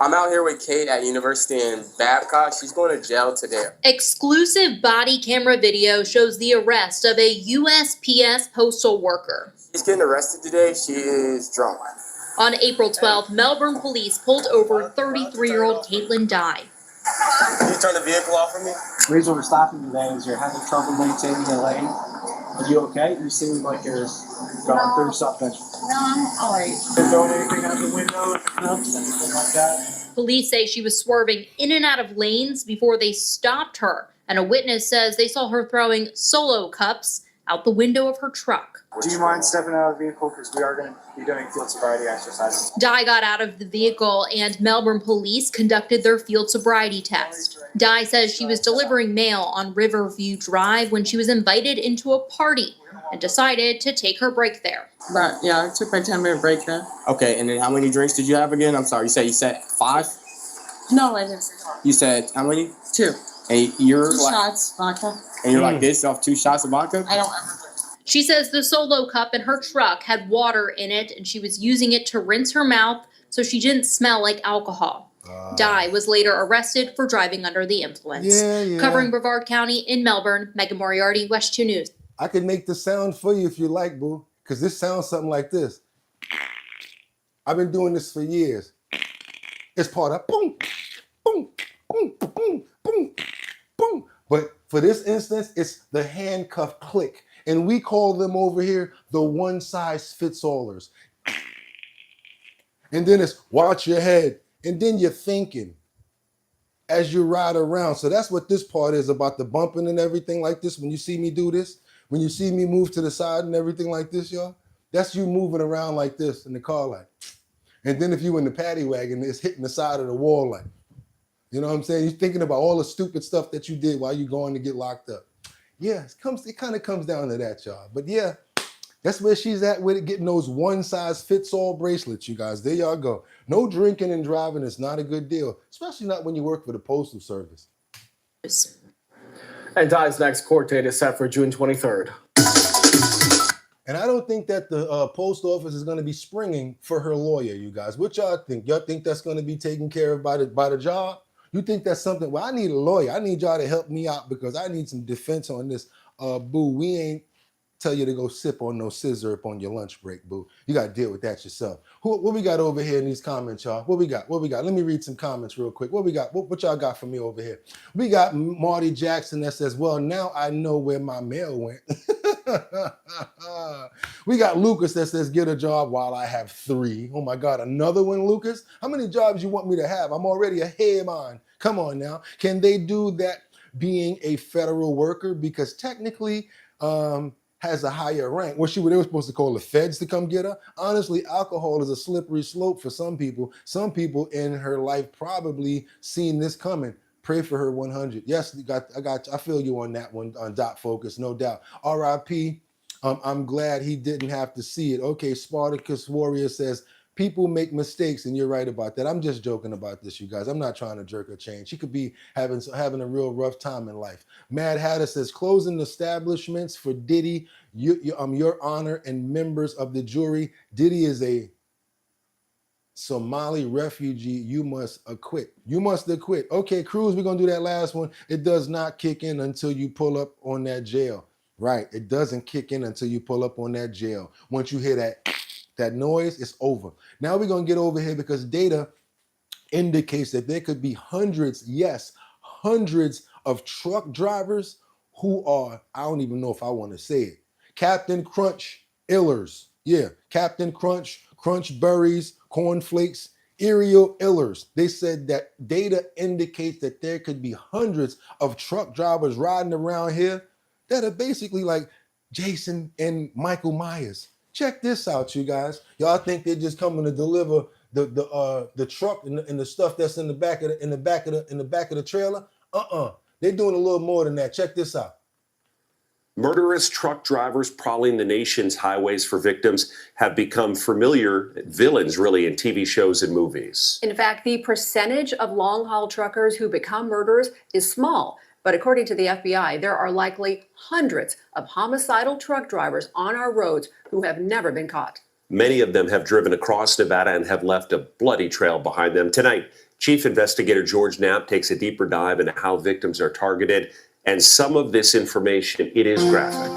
I'm out here with Kate at University in Babcock. She's going to jail today. Exclusive body camera video shows the arrest of a USPS postal worker. She's getting arrested today. She is drunk. On April 12th, Melbourne police pulled over 33-year-old Caitlin Dye. Can you turn the vehicle off for me? The reason we're stopping today is you're having trouble maintaining a lane. Are you okay? You seem like you're going through something. No, I'm all right. Throwing anything out the window, anything like that? Police say she was swerving in and out of lanes before they stopped her, and a witness says they saw her throwing solo cups out the window of her truck. Do you mind stepping out of the vehicle? Because we are going to be doing field sobriety exercises. Dye got out of the vehicle and Melbourne police conducted their field sobriety test. Dye says she was delivering mail on Riverview Drive when she was invited into a party and decided to take her break there. Right, yeah, I took my 10-minute break there. Okay, and then how many drinks did you have again? I'm sorry, you said 5? No, I didn't. You said how many? 2. And you're 2 like, shots, vodka. And you're like this off 2 shots of vodka? I don't ever drink. She says the solo cup in her truck had water in it and she was using it to rinse her mouth so she didn't smell like alcohol. Dye was later arrested for driving under the influence. Covering Brevard County in Melbourne, Megan Moriarty, West 2 News. I can make the sound for you if you like, boo, because this sounds something like this. I've been doing this for years. It's part of boom, boom, boom, boom, boom, boom. But for this instance, it's the handcuff click. And we call them over here the one-size-fits-allers. And then it's watch your head. And then you're thinking as you ride around. So that's what this part is about, the bumping and everything like this. When you see me do this, when you see me move to the side and everything like this, y'all, that's you moving around like this in the car like. And then if you in the paddy wagon, it's hitting the side of the wall like. You know what I'm saying? You're thinking about all the stupid stuff that you did while you're going to get locked up. Yeah, it kind of comes down to that, y'all. But yeah, That's where she's at with it, getting those one-size-fits-all bracelets, you guys. There y'all go. No drinking and driving is not a good deal, especially not when you work for the Postal Service. And Di's next court date is set for June 23rd. And I don't think that the post office is going to be springing for her lawyer, you guys. What y'all think? Y'all think that's going to be taken care of by the job? You think that's something? Well, I need a lawyer. I need y'all to help me out because I need some defense on this. Boo, we ain't tell you to go sip on no scissor up on your lunch break, boo. You got to deal with that yourself. What we got over here in these comments, y'all? What we got? Let me read some comments real quick. What we got? What y'all got for me over here? We got Marty Jackson that says, well, now I know where my mail went. We got Lucas that says, get a job while I have 3. Oh my God, another one, Lucas? How many jobs you want me to have? I'm already a head on. Come on now. Can they do that being a federal worker? Because technically, has a higher rank. What they were supposed to call the feds to come get her? Honestly, alcohol is a slippery slope for some people. Some people in her life probably seen this coming. Pray for her 100. Yes, I feel you on that one, on Dot Focus, no doubt. R.I.P. I'm glad he didn't have to see it. Okay, Spartacus Warrior says, people make mistakes, and you're right about that. I'm just joking about this, you guys. I'm not trying to jerk her chain. She could be having a real rough time in life. Mad Hatter says, closing establishments for Diddy, your honor, and members of the jury. Diddy is a Somali refugee. You must acquit. You must acquit. Okay, Cruz, we're going to do that last one. It does not kick in until you pull up on that jail. Right. It doesn't kick in until you pull up on that jail. Once you hear that noise, it's over. Now we're going to get over here because data indicates that there could be hundreds, yes, hundreds of truck drivers who are, I don't even know if I want to say it, Captain Crunch Illers. Yeah, Captain Crunch, Crunch Berries, Cornflakes, Aerial Illers. They said that data indicates that there could be hundreds of truck drivers riding around here that are basically like Jason and Michael Myers. Check this out, you guys. Y'all think they're just coming to deliver the truck and the stuff that's in the back of the trailer? They're doing a little more than that. Check this out. Murderous truck drivers prowling the nation's highways for victims have become familiar villains, really, in TV shows and movies. In fact, the percentage of long-haul truckers who become murderers is small. But according to the FBI, there are likely hundreds of homicidal truck drivers on our roads who have never been caught. Many of them have driven across Nevada and have left a bloody trail behind them. Tonight, Chief Investigator George Knapp takes a deeper dive into how victims are targeted. And some of this information, it is graphic.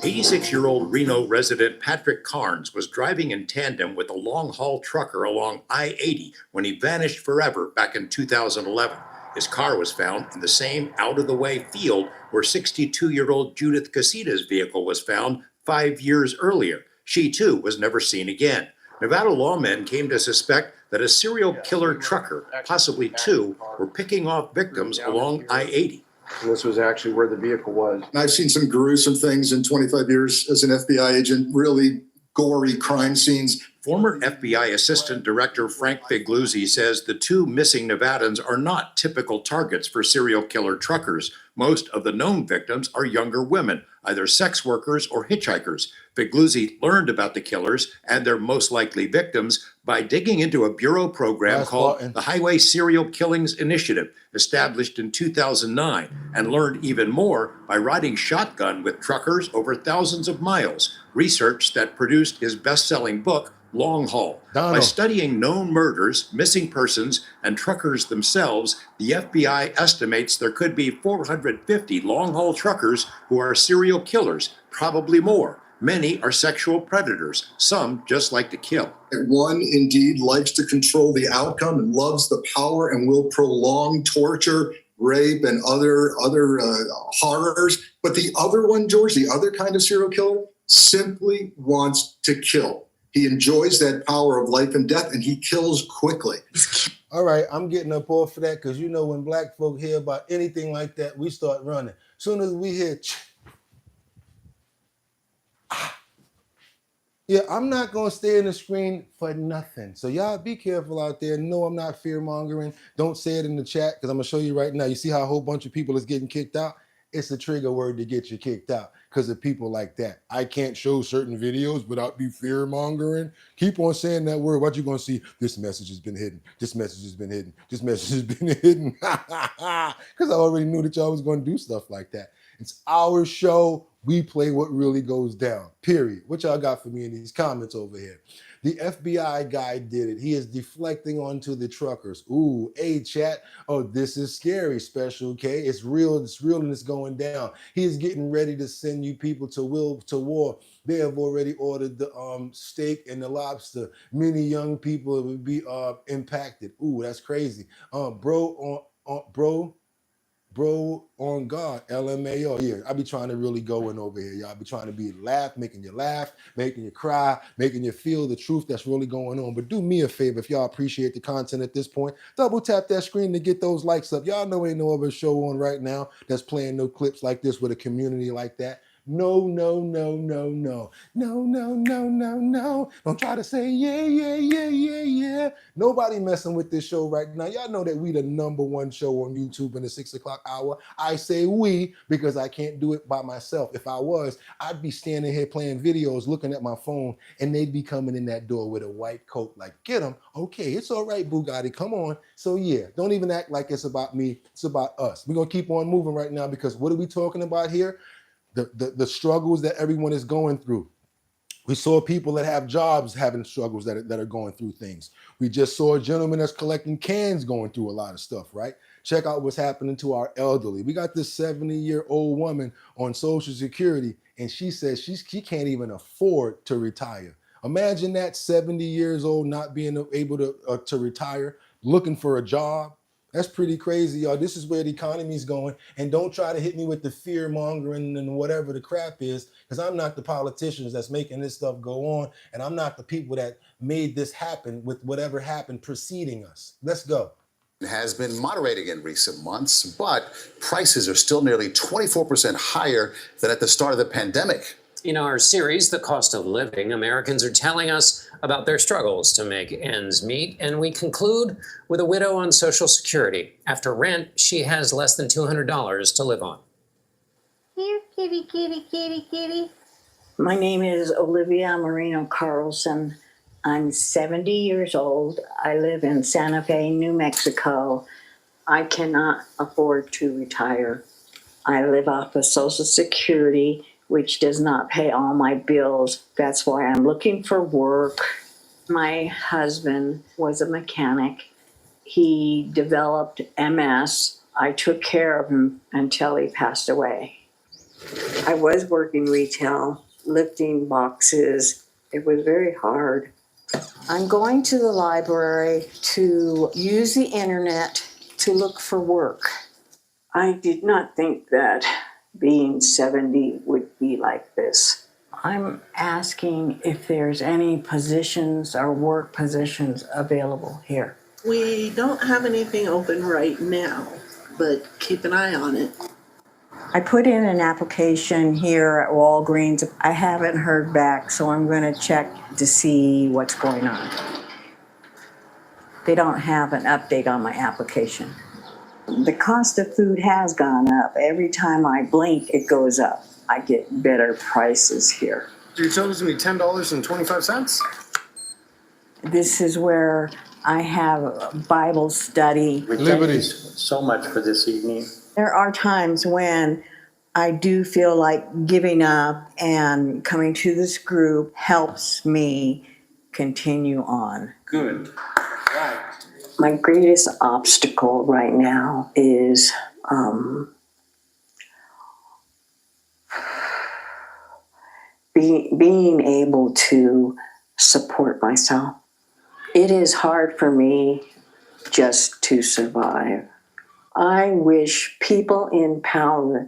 86-year-old Reno resident Patrick Carnes was driving in tandem with a long-haul trucker along I-80 when he vanished forever back in 2011. His car was found in the same out-of-the-way field where 62-year-old Judith Casita's vehicle was found 5 years earlier. She, too, was never seen again. Nevada lawmen came to suspect that a serial killer trucker, possibly 2, were picking off victims along I-80. This was actually where the vehicle was. And I've seen some gruesome things in 25 years as an FBI agent, really gory crime scenes. Former FBI Assistant Director Frank Figluzzi says the 2 missing Nevadans are not typical targets for serial killer truckers. Most of the known victims are younger women, either sex workers or hitchhikers. Figluzzi learned about the killers and their most likely victims by digging into a bureau program called the Highway Serial Killings Initiative, established in 2009, and learned even more by riding shotgun with truckers over thousands of miles, research that produced his best-selling book, Long Haul. By studying known murders, missing persons, and truckers themselves, the FBI estimates there could be 450 long-haul truckers who are serial killers, probably more. Many are sexual predators. Some just like to kill. One indeed likes to control the outcome and loves the power and will prolong torture, rape, and other horrors. But the other one, George, the other kind of serial killer, simply wants to kill. He enjoys that power of life and death, and he kills quickly. All right, I'm getting up off for that because you know when black folk hear about anything like that, we start running. As soon as we hear, yeah, I'm not going to stay in the screen for nothing. So y'all be careful out there. No, I'm not fear-mongering. Don't say it in the chat because I'm going to show you right now. You see how a whole bunch of people is getting kicked out? it's a trigger word to get you kicked out because of people like that. I can't show certain videos without be fear mongering. Keep on saying that word. What you gonna see? This message has been hidden. This message has been hidden. This message has been hidden. Because I already knew that y'all was gonna do stuff like that. It's our show. We play what really goes down. Period. What y'all got for me in these comments over here? The FBI guy did it. He is deflecting onto the truckers. Ooh, hey chat. Oh, this is scary, Special K. It's real and it's going down. He is getting ready to send you people to war. They have already ordered the steak and the lobster. Many young people will be impacted. Ooh, that's crazy. Bro on God, LMAO. Yeah, I be trying to really go in over here, y'all. I be trying to be making you laugh, making you cry, making you feel the truth that's really going on. But do me a favor, if y'all appreciate the content at this point, double tap that screen to get those likes up. Y'all know ain't no other show on right now that's playing no clips like this with a community like that. No. Don't try to say yeah. Nobody messing with this show right now. Y'all know that we the #1 show on YouTube in the 6 o'clock hour. I say we because I can't do it by myself. If I was, I'd be standing here playing videos, looking at my phone, and they'd be coming in that door with a white coat like, get them. Okay, it's all right, Bugatti, come on. So yeah, don't even act like it's about me. It's about us. We're going to keep on moving right now because what are we talking about here? The struggles that everyone is going through. We saw people that have jobs having struggles that are going through things. We just saw a gentleman that's collecting cans going through a lot of stuff, right? Check out what's happening to our elderly. We got this 70-year-old woman on Social Security, and she says she can't even afford to retire. Imagine that, 70 years old, not being able to retire, looking for a job. That's pretty crazy, y'all. This is where the economy's going. And don't try to hit me with the fear mongering and whatever the crap is, because I'm not the politicians that's making this stuff go on. And I'm not the people that made this happen with whatever happened preceding us. Let's go. Has been moderating in recent months, but prices are still nearly 24% higher than at the start of the pandemic. In our series, The Cost of Living, Americans are telling us about their struggles to make ends meet, and we conclude with a widow on Social Security. After rent, she has less than $200 to live on. Here, kitty. My name is Olivia Marino Carlson. I'm 70 years old. I live in Santa Fe, New Mexico. I cannot afford to retire. I live off of Social Security, which does not pay all my bills. That's why I'm looking for work. My husband was a mechanic. He developed MS. I took care of him until he passed away. I was working retail, lifting boxes. It was very hard. I'm going to the library to use the internet to look for work. I did not think that being 70 would be like this. I'm asking if there's any positions or work positions available here. We don't have anything open right now, but keep an eye on it. I put in an application here at Walgreens. I haven't heard back, so I'm going to check to see what's going on. They don't have an update on my application. The cost of food has gone up. Every time I blink, it goes up. I get better prices here. You told us to be $10.25? This is where I have a Bible study. Liberty. So much for this evening. There are times when I do feel like giving up, and coming to this group helps me continue on. Good. Right. My greatest obstacle right now is being able to support myself. It is hard for me just to survive. I wish people in power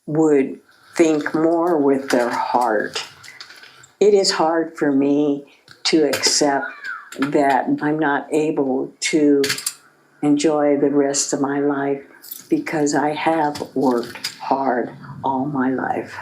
would think more with their heart. It is hard for me to accept that I'm not able to enjoy the rest of my life because I have worked hard all my life.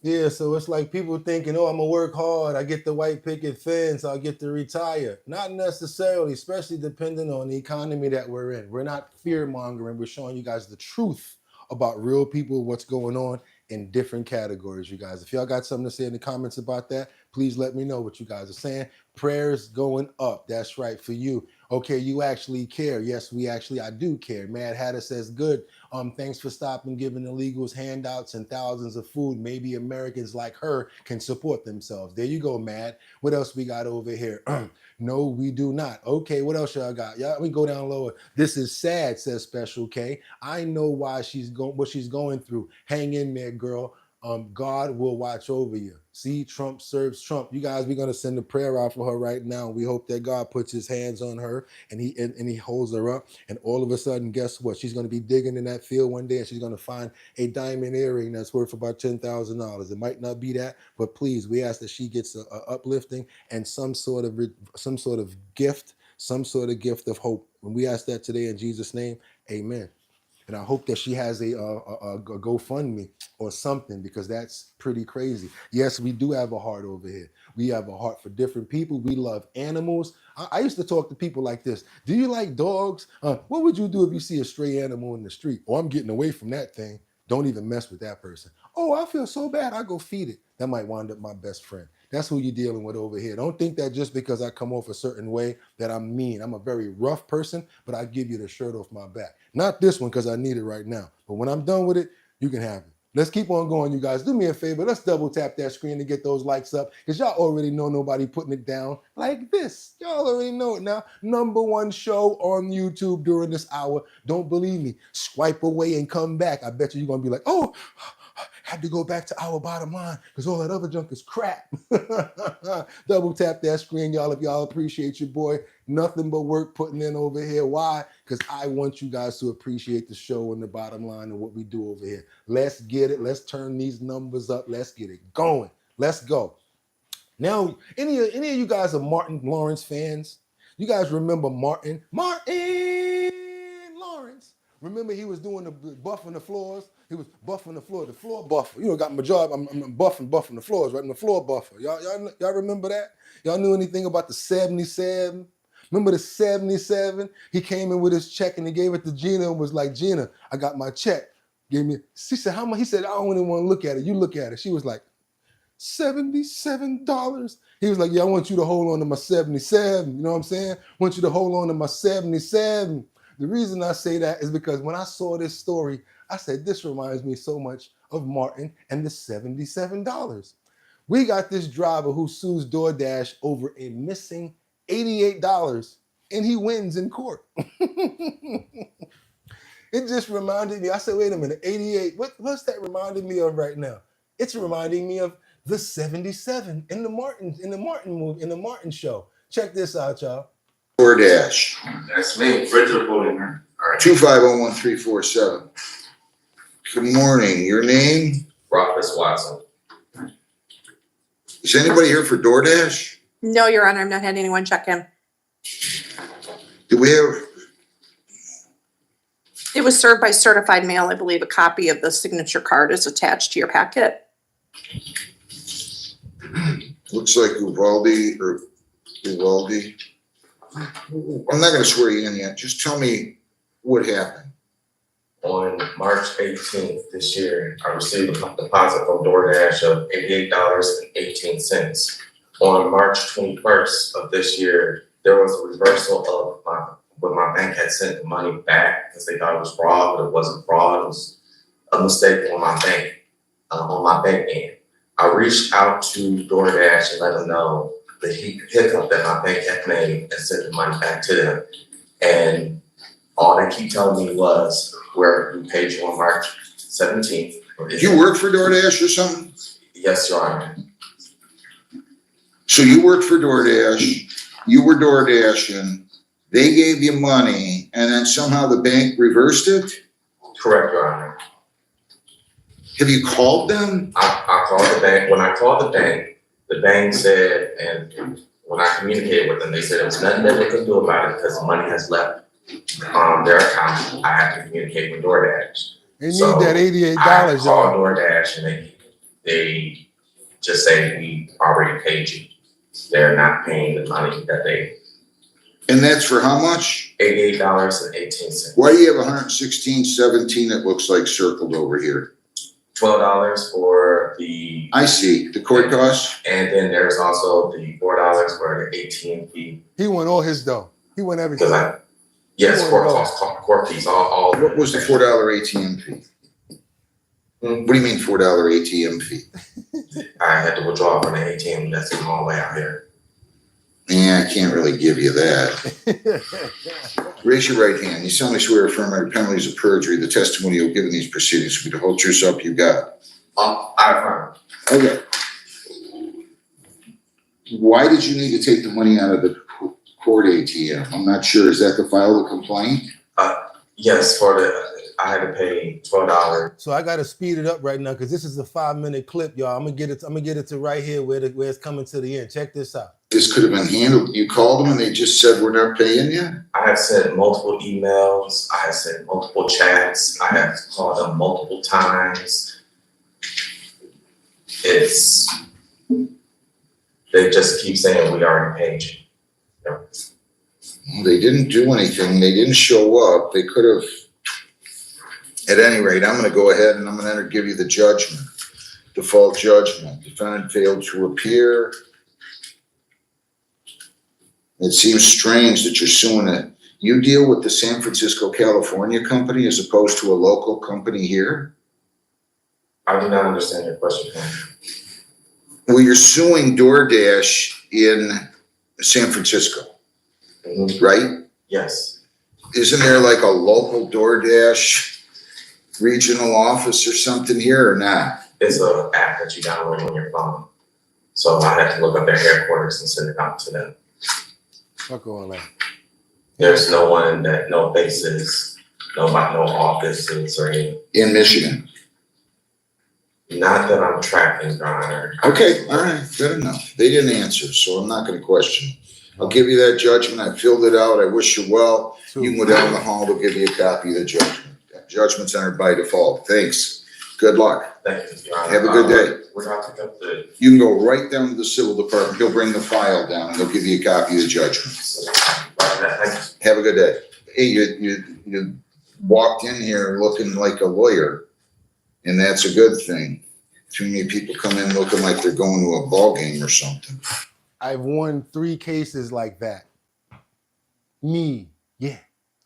Yeah, so it's like people thinking, oh, I'm gonna work hard, I get the white picket fence, I'll get to retire. Not necessarily, especially depending on the economy that we're in. We're not fear mongering, we're showing you guys the truth about real people, what's going on in different categories, you guys. If y'all got something to say in the comments about that, please let me know what you guys are saying. Prayers going up, that's right, for you. Okay, you actually care. Yes, I do care. Mad Hatter says, good. Thanks for stopping giving illegals handouts and thousands of food. Maybe Americans like her can support themselves. There you go, Mad. What else we got over here? No, we do not. Okay, what else y'all got? Y'all, let me go down lower. This is sad, says Special K. I know why what she's going through. Hang in there, girl. God will watch over you. See, Trump serves Trump. You guys, we're gonna send a prayer out for her right now. We hope that God puts his hands on her and he holds her up. And all of a sudden, guess what? She's gonna be digging in that field one day and she's gonna find a diamond earring that's worth about $10,000. It might not be that, but please, we ask that she gets a uplifting and some sort of gift, some sort of gift of hope. And we ask that today in Jesus' name, amen. And I hope that she has a GoFundMe or something, because that's pretty crazy. Yes, we do have a heart over here. We have a heart for different people. We love animals. I used to talk to people like this. Do you like dogs? What would you do if you see a stray animal in the street? Oh, I'm getting away from that thing. Don't even mess with that person. Oh, I feel so bad. I go feed it. That might wind up my best friend. That's who you're dealing with over here. Don't think that just because I come off a certain way that I'm mean. I'm a very rough person, but I give you the shirt off my back. Not this one because I need it right now. But when I'm done with it, you can have it. Let's keep on going, you guys. Do me a favor. Let's double tap that screen to get those likes up, because y'all already know nobody putting it down like this. Y'all already know it now. #1 show on YouTube during this hour. Don't believe me? Swipe away and come back. I bet you're going to be like, oh, had to go back to our bottom line because all that other junk is crap. Double tap that screen, y'all, if y'all appreciate your boy. Nothing but work putting in over here. Why? Because I want you guys to appreciate the show and the bottom line and what we do over here. Let's get it. Let's turn these numbers up. Let's get it going. Let's go. Now, any of you guys are Martin Lawrence fans? You guys remember Martin Lawrence? Remember he was doing the buffing the floors? He was buffing the floor buffer. You know, got my job. I'm buffing the floors, right? I'm the floor buffer. Y'all remember that? Y'all knew anything about the 77? Remember the 77? He came in with his check and he gave it to Gina and was like, Gina, I got my check. She said, how much? He said, I don't even want to look at it. You look at it. She was like, $77. He was like, yeah, I want you to hold on to my 77. You know what I'm saying? I want you to hold on to my 77. The reason I say that is because when I saw this story, I said, this reminds me so much of Martin and the $77. We got this driver who sues DoorDash over a missing $88, and he wins in court. It just reminded me, I said, wait a minute, 88, what's that reminding me of right now? It's reminding me of the 77 in the Martin movie, in the Martin show. Check this out, y'all. DoorDash. That's me, Bridget Billionaire. All right. 2501347. Good morning. Your name? Robert Watson. Is anybody here for DoorDash? No, Your Honor, I've not had anyone check in. Do we have? It was served by certified mail. I believe a copy of the signature card is attached to your packet. Looks like Uvalde. I'm not going to swear you in yet. Just tell me what happened. On March 18th this year, I received a deposit from DoorDash of $88.18. On March 21st of this year, there was a reversal of when my bank had sent the money back because they thought it was fraud, but it wasn't fraud. It was a mistake on my bank end. I reached out to DoorDash and let them know the hiccup that my bank had made and sent the money back to them. And all they keep telling me was, we paid you on March 17th. Did you work for DoorDash or something? Yes, Your Honor. So you worked for DoorDash, you were DoorDashing, they gave you money, and then somehow the bank reversed it? Correct, Your Honor. Have you called them? I called the bank. When I called the bank said, and when I communicated with them, they said there was nothing that they could do about it because the money has left their account. I have to communicate with DoorDash. They need that $88. I called DoorDash and they just say we already paid you. They're not paying the money that they. And that's for how much? $88.18. Why do you have 116.17 that looks like circled over here? $12 for the. I see, the court costs? And then there's also the $4 for the ATM fee. He won all his dough. He won everything. Yes, court costs, court fees, all. What was the $4 ATM fee? What do you mean $4 ATM fee? I had to withdraw from the ATM that's in the hallway out here. Yeah, I can't really give you that. Raise your right hand. You solemnly swear affirm under penalties of perjury the testimony you'll give in these proceedings will be the whole truth so help you God. I affirm. Okay. Why did you need to take the money out of the court ATM? I'm not sure. Is that to file a complaint? Yes, I had to pay $12. So I gotta speed it up right now because this is a 5-minute clip, y'all. I'm gonna get it to right here where it's coming to the end. Check this out. This could have been handled. You called them and they just said we're not paying you? I have sent multiple emails. I have sent multiple chats. I have called them multiple times. They just keep saying we already paid you. Well, they didn't do anything. They didn't show up. They could have. At any rate, I'm going to go ahead and I'm going to give you the judgment, default judgment. Defendant failed to appear. It seems strange that you're suing it. You deal with the San Francisco, California company as opposed to a local company here? I do not understand your question. Well, you're suing DoorDash in San Francisco, right? Yes. Isn't there like a local DoorDash regional office or something here or not? It's an app that you download on your phone. So I had to look up their headquarters and send it out to them. Fuck all that. There's no one no faces, nobody, no offices or anything. In Michigan? Not that I'm tracking, Your Honor. Okay, all right, good enough. They didn't answer, so I'm not going to question. I'll give you that judgment. I filled it out. I wish you well. You can go down the hall. They'll give you a copy of the judgment. Judgment's entered by default. Thanks. Good luck. Thank you, Your Honor. Have a good day. We're not to go to. You can go right down to the civil department. He'll bring the file down and they'll give you a copy of the judgment. Have a good day. Hey, you walked in here looking like a lawyer, and that's a good thing. Too many people come in looking like they're going to a ball game or something. I've won 3 cases like that. Me, yeah.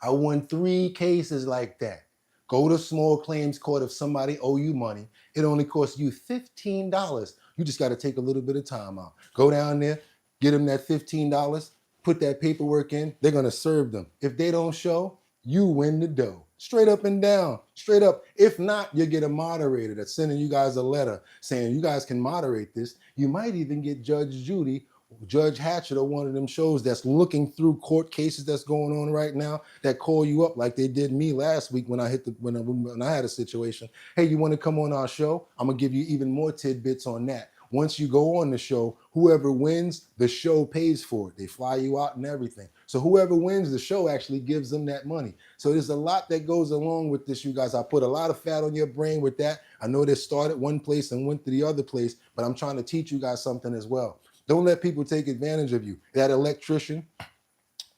I won 3 cases like that. Go to small claims court if somebody owe you money. It only costs you $15. You just got to take a little bit of time out. Go down there, get them that $15, put that paperwork in. They're going to serve them. If they don't show, you win the dough. Straight up and down, straight up. If not, you get a moderator that's sending you guys a letter saying you guys can moderate this. You might even get Judge Judy, Judge Hatchett, or one of them shows that's looking through court cases that's going on right now that call you up like they did me last week when I had a situation. Hey, you want to come on our show? I'm gonna give you even more tidbits on that. Once you go on the show, whoever wins, the show pays for it. They fly you out and everything. So whoever wins the show actually gives them that money. So there's a lot that goes along with this, you guys. I put a lot of fat on your brain with that. I know they started one place and went to the other place, but I'm trying to teach you guys something as well. Don't let people take advantage of you. That electrician,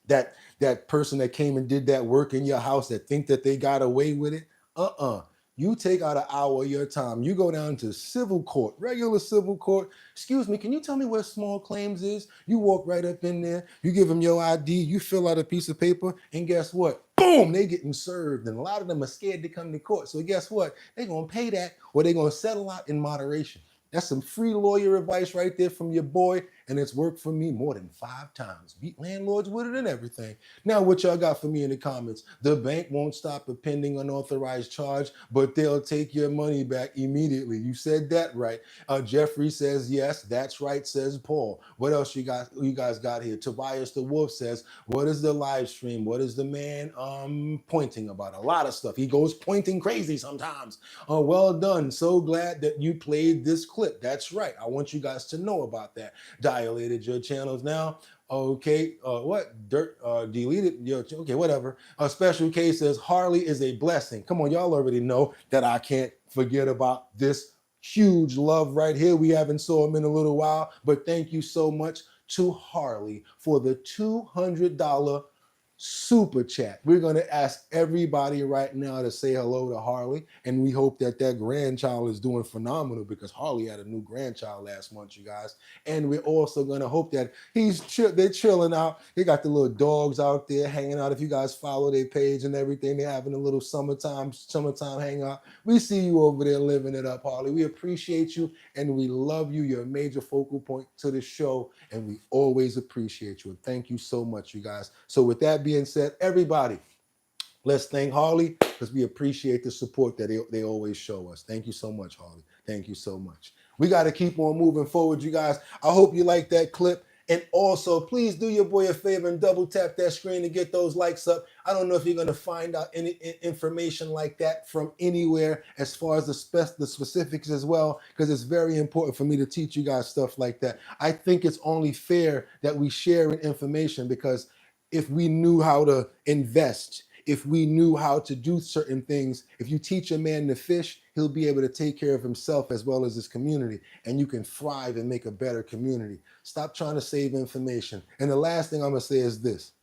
that person that came and did that work in your house that think that they got away with it. You take out an hour of your time. You go down to civil court, regular civil court. Excuse me, can you tell me where small claims is? You walk right up in there. You give them your ID. You fill out a piece of paper. And guess what? Boom, they getting served. And a lot of them are scared to come to court. So guess what? They're going to pay that or they're going to settle out in moderation. That's some free lawyer advice right there from your boy, and it's worked for me more than 5 times. Beat landlords with it and everything. Now, what y'all got for me in the comments? The bank won't stop a pending unauthorized charge, but they'll take your money back immediately. You said that right. Jeffrey says yes, that's right, says Paul. What else you guys got here? Tobias the Wolf says, what is the live stream? What is the man pointing about? A lot of stuff. He goes pointing crazy sometimes. Well done. So glad that you played this clip. That's right. I want you guys to know about that. Dilated your channels now. Okay. What? Dirt deleted your, okay, whatever. A special case says Harley is a blessing. Come on, y'all already know that I can't forget about this huge love right here. We haven't saw him in a little while, but thank you so much to Harley for the $200 super chat. We're going to ask everybody right now to say hello to Harley, and we hope that that grandchild is doing phenomenal, because Harley had a new grandchild last month, you guys. And we're also going to hope that they're chilling out. They got the little dogs out there hanging out. If you guys follow their page and everything, they're having a little summertime hangout. We see you over there living it up, Harley. We appreciate you and we love you. You're a major focal point to the show, and we always appreciate you. And thank you so much, you guys. So with that being said, everybody, let's thank Harley, because we appreciate the support that they always show us. Thank you so much, Harley. Thank you so much. We got to keep on moving forward, you guys. I hope you like that clip. And also, please do your boy a favor and double tap that screen to get those likes up. I don't know if you're going to find out any information like that from anywhere as far as the specifics as well, because it's very important for me to teach you guys stuff like that. I think it's only fair that we share information, because if we knew how to invest, if we knew how to do certain things, if you teach a man to fish, he'll be able to take care of himself as well as his community, and you can thrive and make a better community. Stop trying to save information. And the last thing I'm gonna say is this.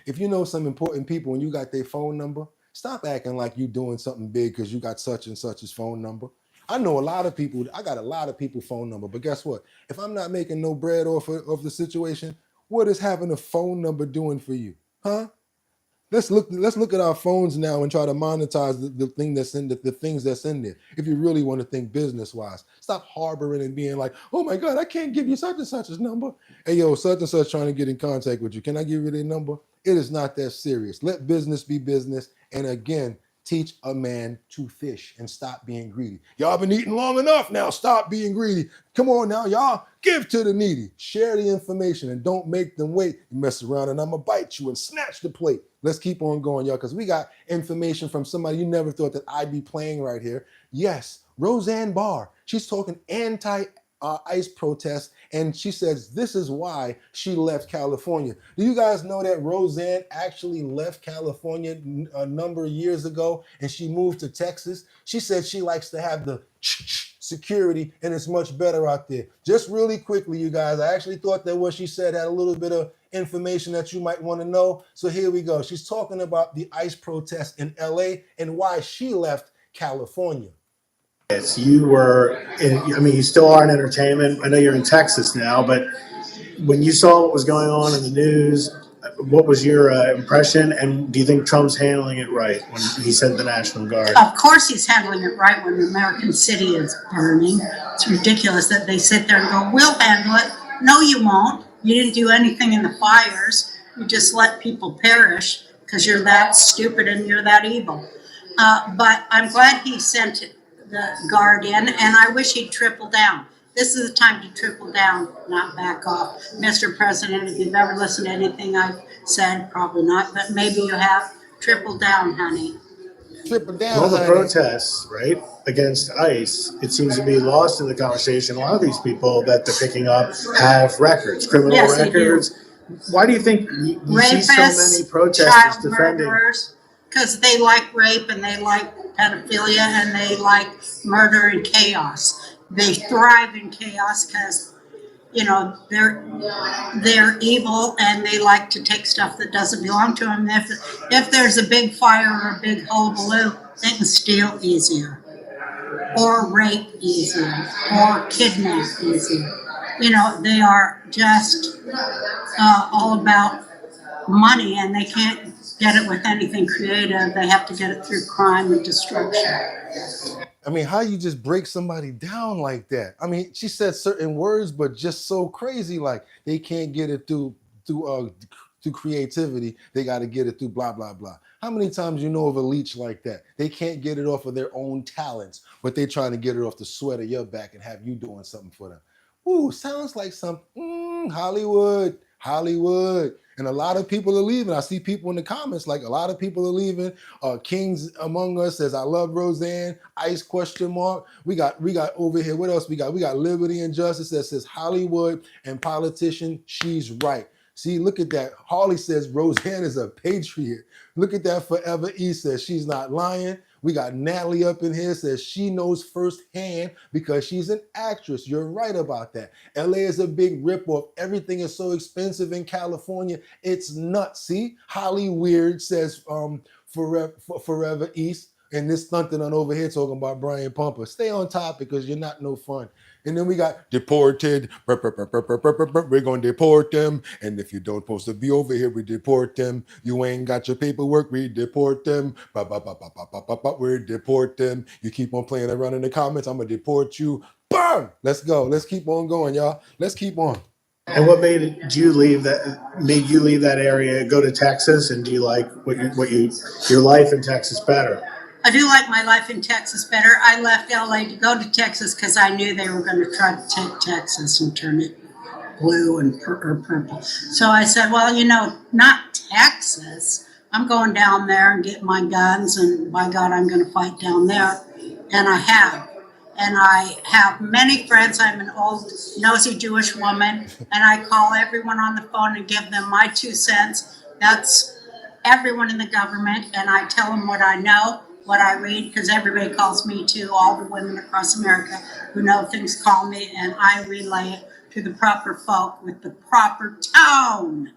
If you know some important people and you got their phone number, stop acting like you're doing something big because you got such and such's phone number. I know a lot of people, I got a lot of people's phone number, but guess what? If I'm not making no bread off of the situation, what is having a phone number doing for you? Huh? Let's look at our phones now and try to monetize the thing that's in the things that's in there. If you really want to think business wise, stop harboring and being like, oh my God, I can't give you such and such's number. Hey yo, such and such trying to get in contact with you. Can I give you their number? It is not that serious. Let business be business. And again, teach a man to fish and stop being greedy. Y'all been eating long enough now. Stop being greedy. Come on now, y'all. Give to the needy. Share the information and don't make them wait. You mess around and I'm going to bite you and snatch the plate. Let's keep on going, y'all, because we got information from somebody you never thought that I'd be playing right here. Yes, Roseanne Bar. She's talking ICE protests, and she says this is why she left California. Do you guys know that Roseanne actually left California a number of years ago and she moved to Texas? She said she likes to have the security and it's much better out there. Just really quickly, you guys, I actually thought that what she said had a little bit of information that you might want to know. So here we go. She's talking about the ICE protests in LA and why she left California. You were in, I mean, you still are in entertainment. I know you're in Texas now, but when you saw what was going on in the news, what was your impression? And do you think Trump's handling it right when he sent the National Guard? Of course he's handling it right when the American city is burning. It's ridiculous that they sit there and go, we'll handle it. No, you won't. You didn't do anything in the fires. You just let people perish because you're that stupid and you're that evil. But I'm glad he sent the guard in, and I wish he'd triple down. This is the time to triple down, not back off. Mr. President, if you've ever listened to anything I've said, probably not, but maybe you have. Triple down, honey. Triple down, All the honey. protests, right, against ICE, it seems to be lost in the conversation. A lot of these people that they're picking up have records, criminal Yes, records. Why do you think you see so many protesters child defending? Because they like rape and they like pedophilia and they like murder and chaos. They thrive in chaos because, you know, they're evil and they like to take stuff that doesn't belong to them. If there's a big fire or a big hullabaloo, they can steal easier, or rape easier, or kidnap easier. You know, they are just all about money, and they can't get it with anything creative. They have to get it through crime and destruction. I mean, how you just break somebody down like that? I mean, she said certain words, but just so crazy, like they can't get it through creativity. They got to get it through blah, blah, blah. How many times you know of a leech like that? They can't get it off of their own talents, but they trying to get it off the sweat of your back and have you doing something for them. Ooh, sounds like some Hollywood. And a lot of people are leaving. I see people in the comments, like a lot of people are leaving. Kings Among Us says, I love Roseanne. ICE ? We got over here, what else we got? We got Liberty and Justice that says Hollywood and politician, she's right. See, look at that. Harley says Roseanne is a patriot. Look at that. Forever E says she's not lying. We got Natalie up in here, says she knows firsthand because she's an actress. You're right about that. LA is a big ripoff. Everything is so expensive in California. It's nuts. See? Holly Weird says Forever East. And this stunting on over here talking about Brian Pumper. Stay on topic because you're not no fun. And then we got deported. We're going to deport them. And if you don't supposed to be over here, we deport them. You ain't got your paperwork, we deport them. We deport them. You keep on playing around in the comments, I'm going to deport you. Bam! Let's go. Let's keep on going, y'all. Let's keep on. And what made you leave that area, go to Texas, and do you like your life in Texas better? I do like my life in Texas better. I left LA to go to Texas because I knew they were going to try to take Texas and turn it blue or purple. So I said, well, not Texas. I'm going down there and get my guns, and by God, I'm going to fight down there. And I have. And I have many friends. I'm an old, nosy Jewish woman, and I call everyone on the phone and give them my 2 cents. That's everyone in the government, and I tell them what I know, what I read, because everybody calls me too. All the women across America who know things call me, and I relay it to the proper folk with the proper tone.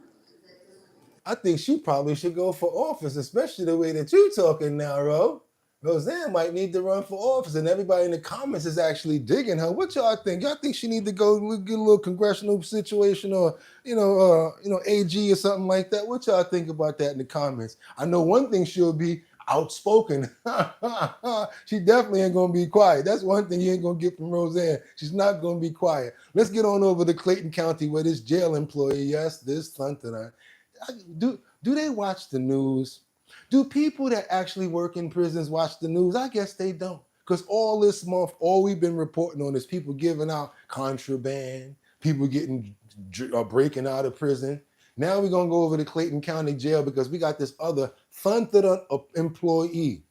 I think she probably should go for office, especially the way that you're talking now, Ro. Roseanne might need to run for office, and everybody in the comments is actually digging her. What y'all think? Y'all think she need to go get a little congressional situation, or AG or something like that? What y'all think about that in the comments? I know one thing, she'll be outspoken. She definitely ain't gonna be quiet. That's one thing you ain't gonna get from Roseanne. She's not gonna be quiet. Let's get on over to Clayton County where this jail employee, yes, this something. Do they watch the news? Do people that actually work in prisons watch the news? I guess they don't. Because all this month, all we've been reporting on is people giving out contraband, people breaking out of prison. Now we're going to go over to Clayton County Jail because we got this other thundered employee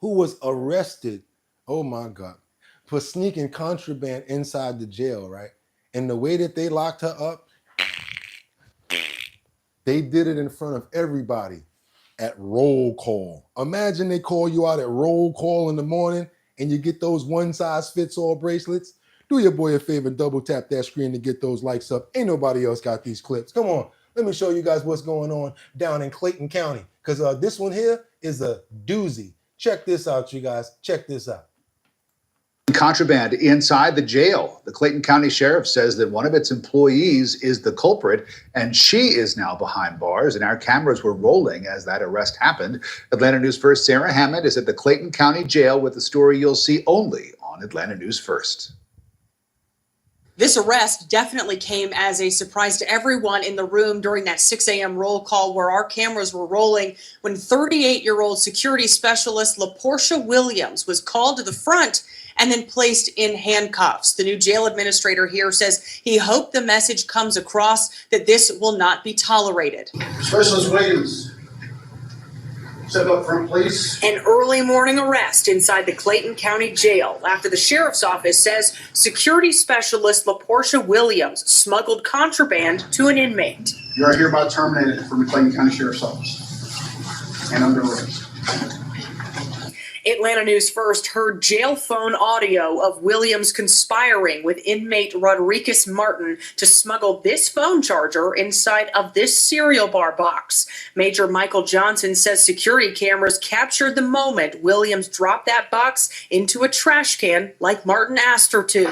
who was arrested, oh my God, for sneaking contraband inside the jail, right? And the way that they locked her up, they did it in front of everybody. At roll call. Imagine they call you out at roll call in the morning and you get those one-size-fits-all bracelets. Do your boy a favor and double tap that screen to get those likes up. Ain't nobody else got these clips. Come on, let me show you guys what's going on down in Clayton County, because this one here is a doozy. Check this out, you guys. Check this out. Contraband inside the jail. The Clayton County Sheriff says that one of its employees is the culprit, and she is now behind bars, and our cameras were rolling as that arrest happened. Atlanta News First Sarah Hammond is at the Clayton County Jail with the story you'll see only on Atlanta News First. This arrest definitely came as a surprise to everyone in the room during that 6 a.m. roll call where our cameras were rolling when 38-year-old security specialist LaPortia Williams was called to the front and then placed in handcuffs. The new jail administrator here says he hoped the message comes across that this will not be tolerated. Specialist Williams, step up front, please. An early morning arrest inside the Clayton County Jail after the sheriff's office says security specialist LaPortia Williams smuggled contraband to an inmate. You are hereby terminated from the Clayton County Sheriff's Office and under arrest. Atlanta News First heard jail phone audio of Williams conspiring with inmate Rodriguez Martin to smuggle this phone charger inside of this cereal bar box. Major Michael Johnson says security cameras captured the moment Williams dropped that box into a trash can like Martin asked her to.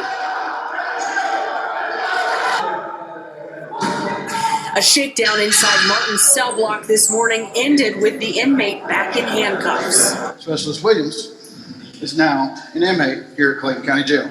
A shakedown inside Martin's cell block this morning ended with the inmate back in handcuffs. Specialist Williams is now an inmate here at Clayton County Jail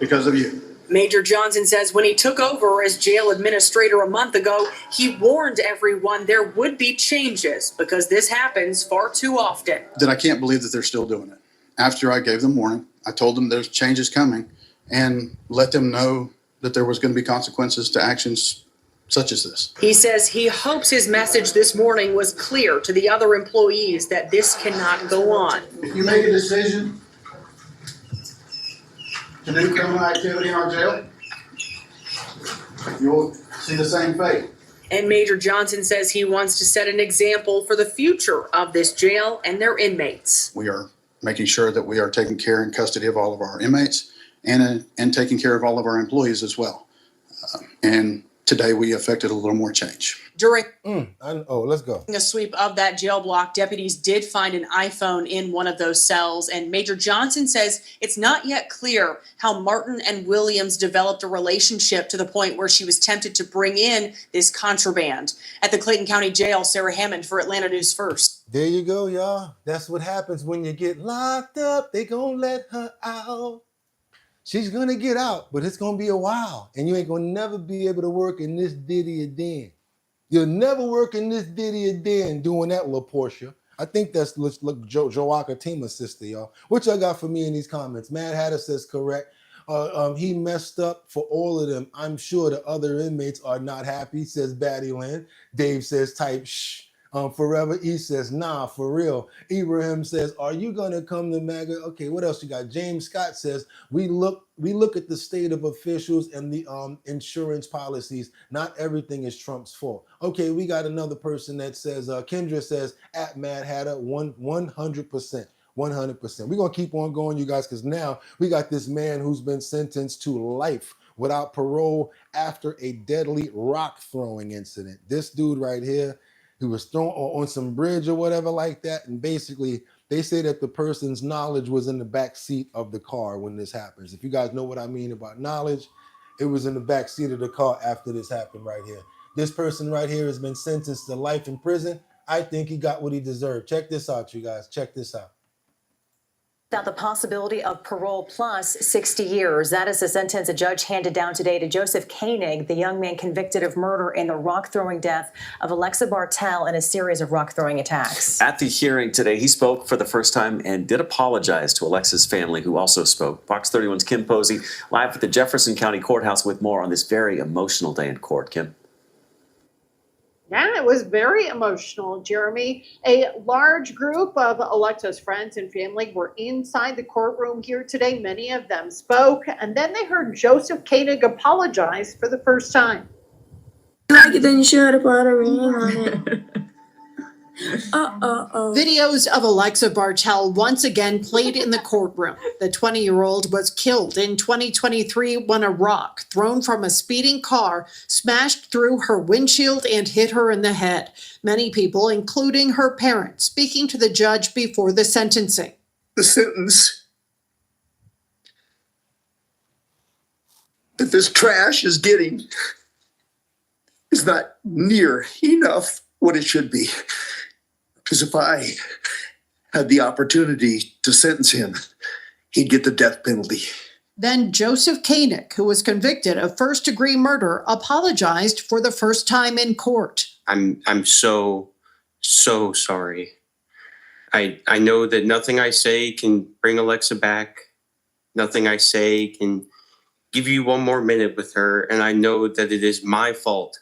because of you. Major Johnson says when he took over as jail administrator a month ago, he warned everyone there would be changes because this happens far too often. That I can't believe that they're still doing it. After I gave them warning, I told them there's changes coming and let them know that there was going to be consequences to actions such as this. He says he hopes his message this morning was clear to the other employees that this cannot go on. If you make a decision to do criminal activity in our jail, you'll see the same fate. And Major Johnson says he wants to set an example for the future of this jail and their inmates. We are making sure that we are taking care and custody of all of our inmates and taking care of all of our employees as well. And today we effected a little more change. During let's go. a sweep of that jail block, deputies did find an iPhone in one of those cells, and Major Johnson says it's not yet clear how Martin and Williams developed a relationship to the point where she was tempted to bring in this contraband. At the Clayton County Jail, Sarah Hammond for Atlanta News First. There you go, y'all. That's what happens when you get locked up. They gonna let her out. She's gonna get out, but it's gonna be a while, and you ain't gonna never be able to work in this Diddy or den. You'll never work in this Diddy or den doing that, little Portia. I think that's Joaka Tima's sister, y'all. What y'all got for me in these comments? Mad Hatter says correct. He messed up for all of them. I'm sure the other inmates are not happy, says Batty Lynn. Dave says type shh. Forever E says, nah, for real. Ibrahim says, are you gonna come to MAGA? Okay, what else you got? James Scott says, we look at the state of officials and the insurance policies. Not everything is Trump's fault. Okay, we got another person that says, Kendra says, at Mad Hatter, 100%. 100%. We're gonna keep on going, you guys, because now we got this man who's been sentenced to life without parole after a deadly rock throwing incident. This dude right here, he was thrown on some bridge or whatever like that, and basically they say that the person's knowledge was in the back seat of the car when this happens. If you guys know what I mean about knowledge, it was in the back seat of the car after this happened right here. This person right here has been sentenced to life in prison. I think he got what he deserved. Check this out, you guys. Check this out. About the possibility of parole plus 60 years. That is the sentence a judge handed down today to Joseph Koenig, the young man convicted of murder in the rock-throwing death of Alexa Bartell in a series of rock-throwing attacks. At the hearing today, he spoke for the first time and did apologize to Alexa's family, who also spoke. Fox 31's Kim Posey live at the Jefferson County Courthouse with more on this very emotional day in court. Kim. Yeah, it was very emotional, Jeremy. A large group of Alexa's friends and family were inside the courtroom here today. Many of them spoke, and then they heard Joseph Koenig apologize for the first time. Like it, then you should have put a ring on it. Videos of Alexa Bartell once again played in the courtroom. The 20-year-old was killed in 2023 when a rock thrown from a speeding car smashed through her windshield and hit her in the head. Many people, including her parents, speaking to the judge before the sentencing. The sentence that this trash is getting is not near enough what it should be. Because if I had the opportunity to sentence him, he'd get the death penalty. Then Joseph Koenig, who was convicted of first-degree murder, apologized for the first time in court. I'm so sorry. I know that nothing I say can bring Alexa back. Nothing I say can give you one more minute with her, and I know that it is my fault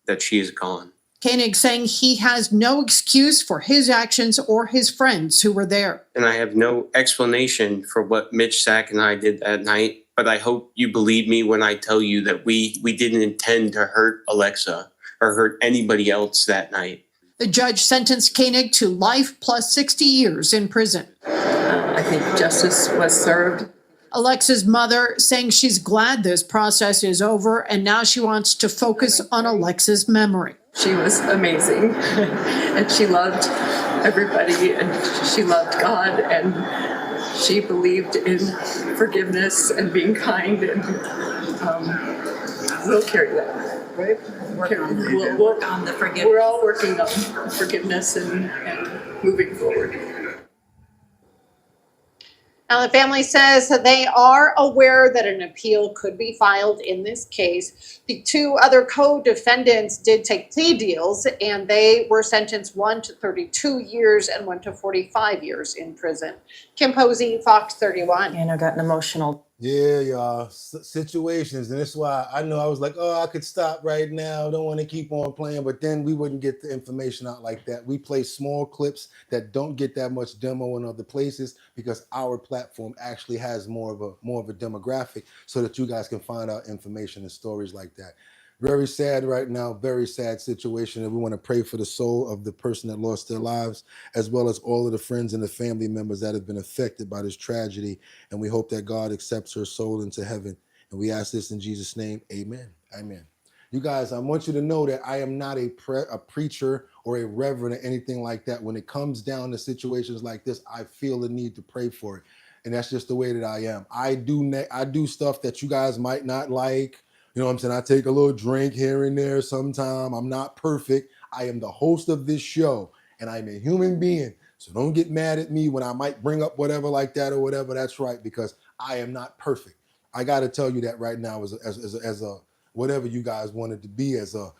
that she is gone. Koenig saying he has no excuse for his actions or his friends who were there. And I have no explanation for what Mitch Sack and I did that night, but I hope you believe me when I tell you that we didn't intend to hurt Alexa or hurt anybody else that night. The judge sentenced Koenig to life plus 60 years in prison. I think justice was served. Alexa's mother saying she's glad this process is over and now she wants to focus on Alexa's memory. She was amazing and she loved everybody and she loved God and she believed in forgiveness and being kind and we'll carry that, right? We'll work on the forgiveness. We're all working on forgiveness and moving forward. Now, the family says that they are aware that an appeal could be filed in this case. The two other co-defendants did take plea deals, and they were sentenced one to 32 years and one to 45 years in prison. Kim Posey, Fox 31. And I got an emotional. Yeah, y'all, situations. And that's why I know I was like, oh, I could stop right now. Don't want to keep on playing. But then we wouldn't get the information out like that. We play small clips that don't get that much demo in other places because our platform actually has more of a demographic so that you guys can find out information and stories like that. Very sad right now, very sad situation. And we want to pray for the soul of the person that lost their lives, as well as all of the friends and the family members that have been affected by this tragedy. And we hope that God accepts her soul into heaven. And we ask this in Jesus' name. Amen. Amen. You guys, I want you to know that I am not a preacher or a reverend or anything like that. When it comes down to situations like this, I feel the need to pray for it. And that's just the way that I am. I do stuff that you guys might not like. You know what I'm saying? I take a little drink here and there sometime. I'm not perfect. I am the host of this show, and I'm a human being. So don't get mad at me when I might bring up whatever like that or whatever. That's right, because I am not perfect. I got to tell you that right now as a whatever you guys wanted to be, as a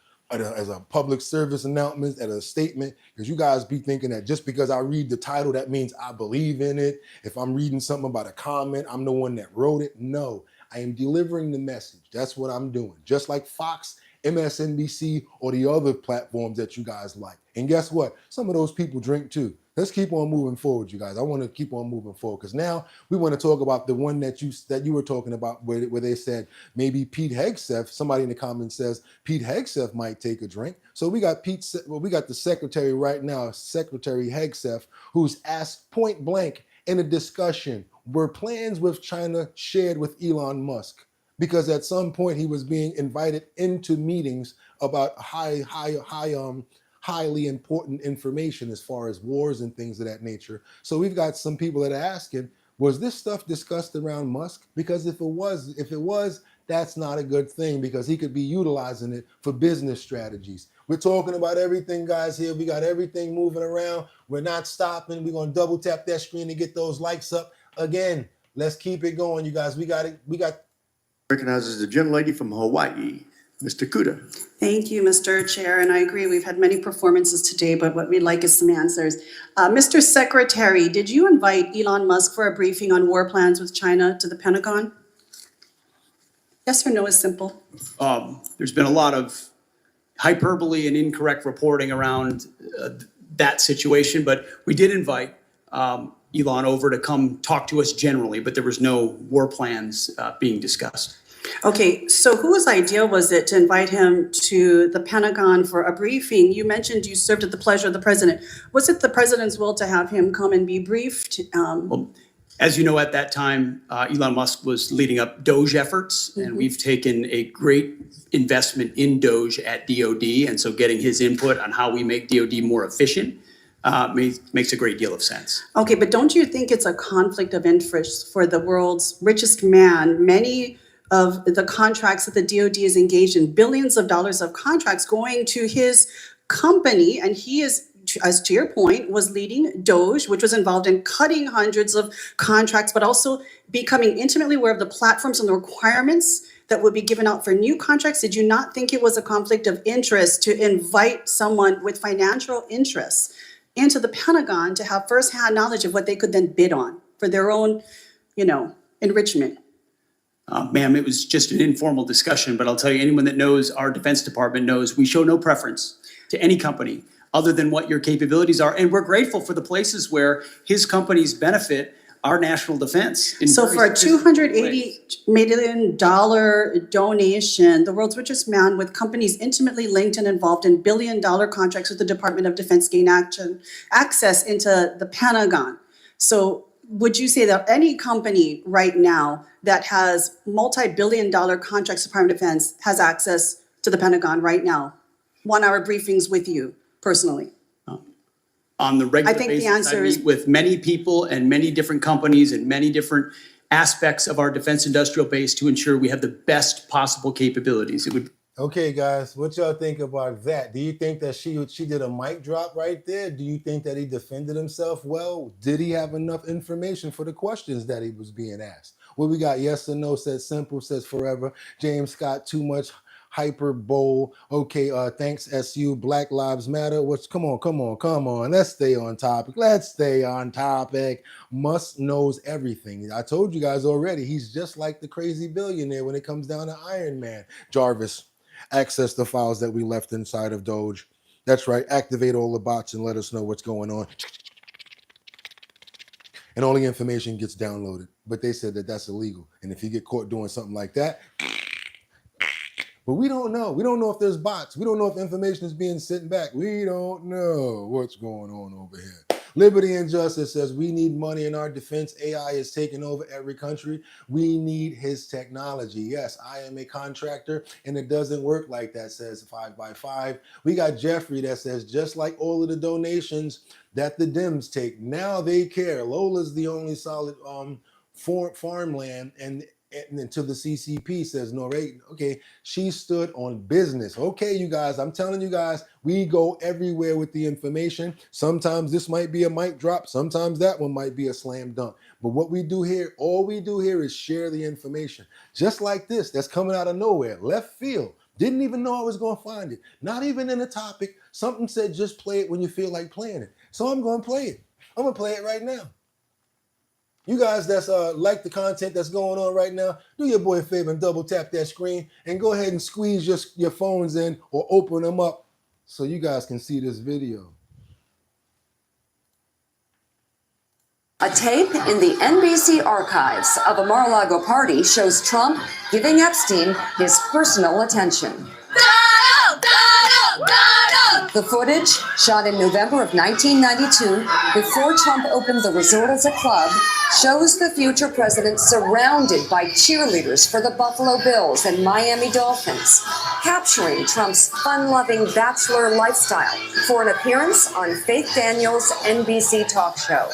public service announcement, as a statement, because you guys be thinking that just because I read the title, that means I believe in it. If I'm reading something about a comment, I'm the one that wrote it. No. I am delivering the message. That's what I'm doing. Just like Fox, MSNBC, or the other platforms that you guys like. And guess what? Some of those people drink too. Let's keep on moving forward, you guys. I want to keep on moving forward because now we want to talk about the one that you were talking about where they said maybe Pete Hegseth, somebody in the comments says Pete Hegseth might take a drink. So we got we got the secretary right now, Secretary Hegseth, who's asked point blank in a discussion, were plans with China shared with Elon Musk? Because at some point he was being invited into meetings about highly important information as far as wars and things of that nature. So we've got some people that are asking, was this stuff discussed around Musk? Because if it was, that's not a good thing because he could be utilizing it for business strategies. We're talking about everything, guys, here. We got everything moving around. We're not stopping. We're going to double tap that screen to get those likes up. Again, let's keep it going, you guys. We got it. Recognizes the gentlelady from Hawaii, Mr. Kuda. Thank you, Mr. Chair, and I agree, we've had many performances today, but what we'd like is some answers. Mr. Secretary, did you invite Elon Musk for a briefing on war plans with China to the Pentagon? Yes or no is simple. There's been a lot of hyperbole and incorrect reporting around that situation, but we did invite Elon over to come talk to us generally, but there was no war plans being discussed. Okay, so whose idea was it to invite him to the Pentagon for a briefing? You mentioned you served at the pleasure of the president. Was it the president's will to have him come and be briefed? Well, as you know, at that time, Elon Musk was leading up Doge efforts, and we've taken a great investment in Doge at DOD, and so getting his input on how we make DOD more efficient makes a great deal of sense. Okay, but don't you think it's a conflict of interest for the world's richest man? Many of the contracts that the DOD is engaged in, billions of dollars of contracts going to his company, and he is, as to your point, was leading Doge, which was involved in cutting hundreds of contracts, but also becoming intimately aware of the platforms and the requirements that would be given out for new contracts. Did you not think it was a conflict of interest to invite someone with financial interests into the Pentagon to have firsthand knowledge of what they could then bid on for their own, enrichment? Ma'am, it was just an informal discussion, but I'll tell you, anyone that knows our Defense Department knows we show no preference to any company other than what your capabilities are. And we're grateful for the places where his companies benefit our national defense. So for a $280 million donation, the world's richest man with companies intimately linked and involved in billion-dollar contracts with the Department of Defense gain access into the Pentagon. So would you say that any company right now that has multi-billion-dollar contracts with the Department of Defense has access to the Pentagon right now? 1-hour briefings with you personally? On the regular I think basis, the answer I is meet with many people and many different companies and many different aspects of our defense industrial base to ensure we have the best possible capabilities. It would. Okay, guys, what y'all think about that? Do you think that she did a mic drop right there? Do you think that he defended himself well? Did he have enough information for the questions that he was being asked? What we got? Yes or no says simple, says forever. James Scott, too much hyperbole. Okay, thanks SU. Black Lives Matter. Come on. Let's stay on topic. Musk knows everything. I told you guys already, he's just like the crazy billionaire when it comes down to Iron Man. Jarvis, access the files that we left inside of Doge. That's right, activate all the bots and let us know what's going on. And all the information gets downloaded. But they said that that's illegal. And if you get caught doing something like that, But we don't know. We don't know if there's bots. We don't know if information is being sent back. We don't know what's going on over here. Liberty and Justice says we need money in our defense. AI is taking over every country. We need his technology. Yes, I am a contractor and it doesn't work like that, says 5x5. We got Jeffrey that says just like all of the donations that the Dems take, now they care. Lola's the only solid farmland and until the CCP says no, right? Okay, she stood on business. Okay, you guys, I'm telling you guys, we go everywhere with the information. Sometimes this might be a mic drop. Sometimes that one might be a slam dunk. But what we do here, all we do here is share the information. Just like this, that's coming out of nowhere, left field. Didn't even know I was going to find it. Not even in a topic. Something said just play it when you feel like playing it. So I'm going to play it. I'm going to play it right now. You guys that's like the content that's going on right now, do your boy a favor and double tap that screen and go ahead and squeeze your phones in or open them up so you guys can see this video. A tape in the NBC archives of a Mar-a-Lago party shows Trump giving Epstein his personal attention. The footage, shot in November of 1992, before Trump opened the resort as a club, shows the future president surrounded by cheerleaders for the Buffalo Bills and Miami Dolphins, capturing Trump's fun-loving bachelor lifestyle for an appearance on Faith Daniels' NBC talk show.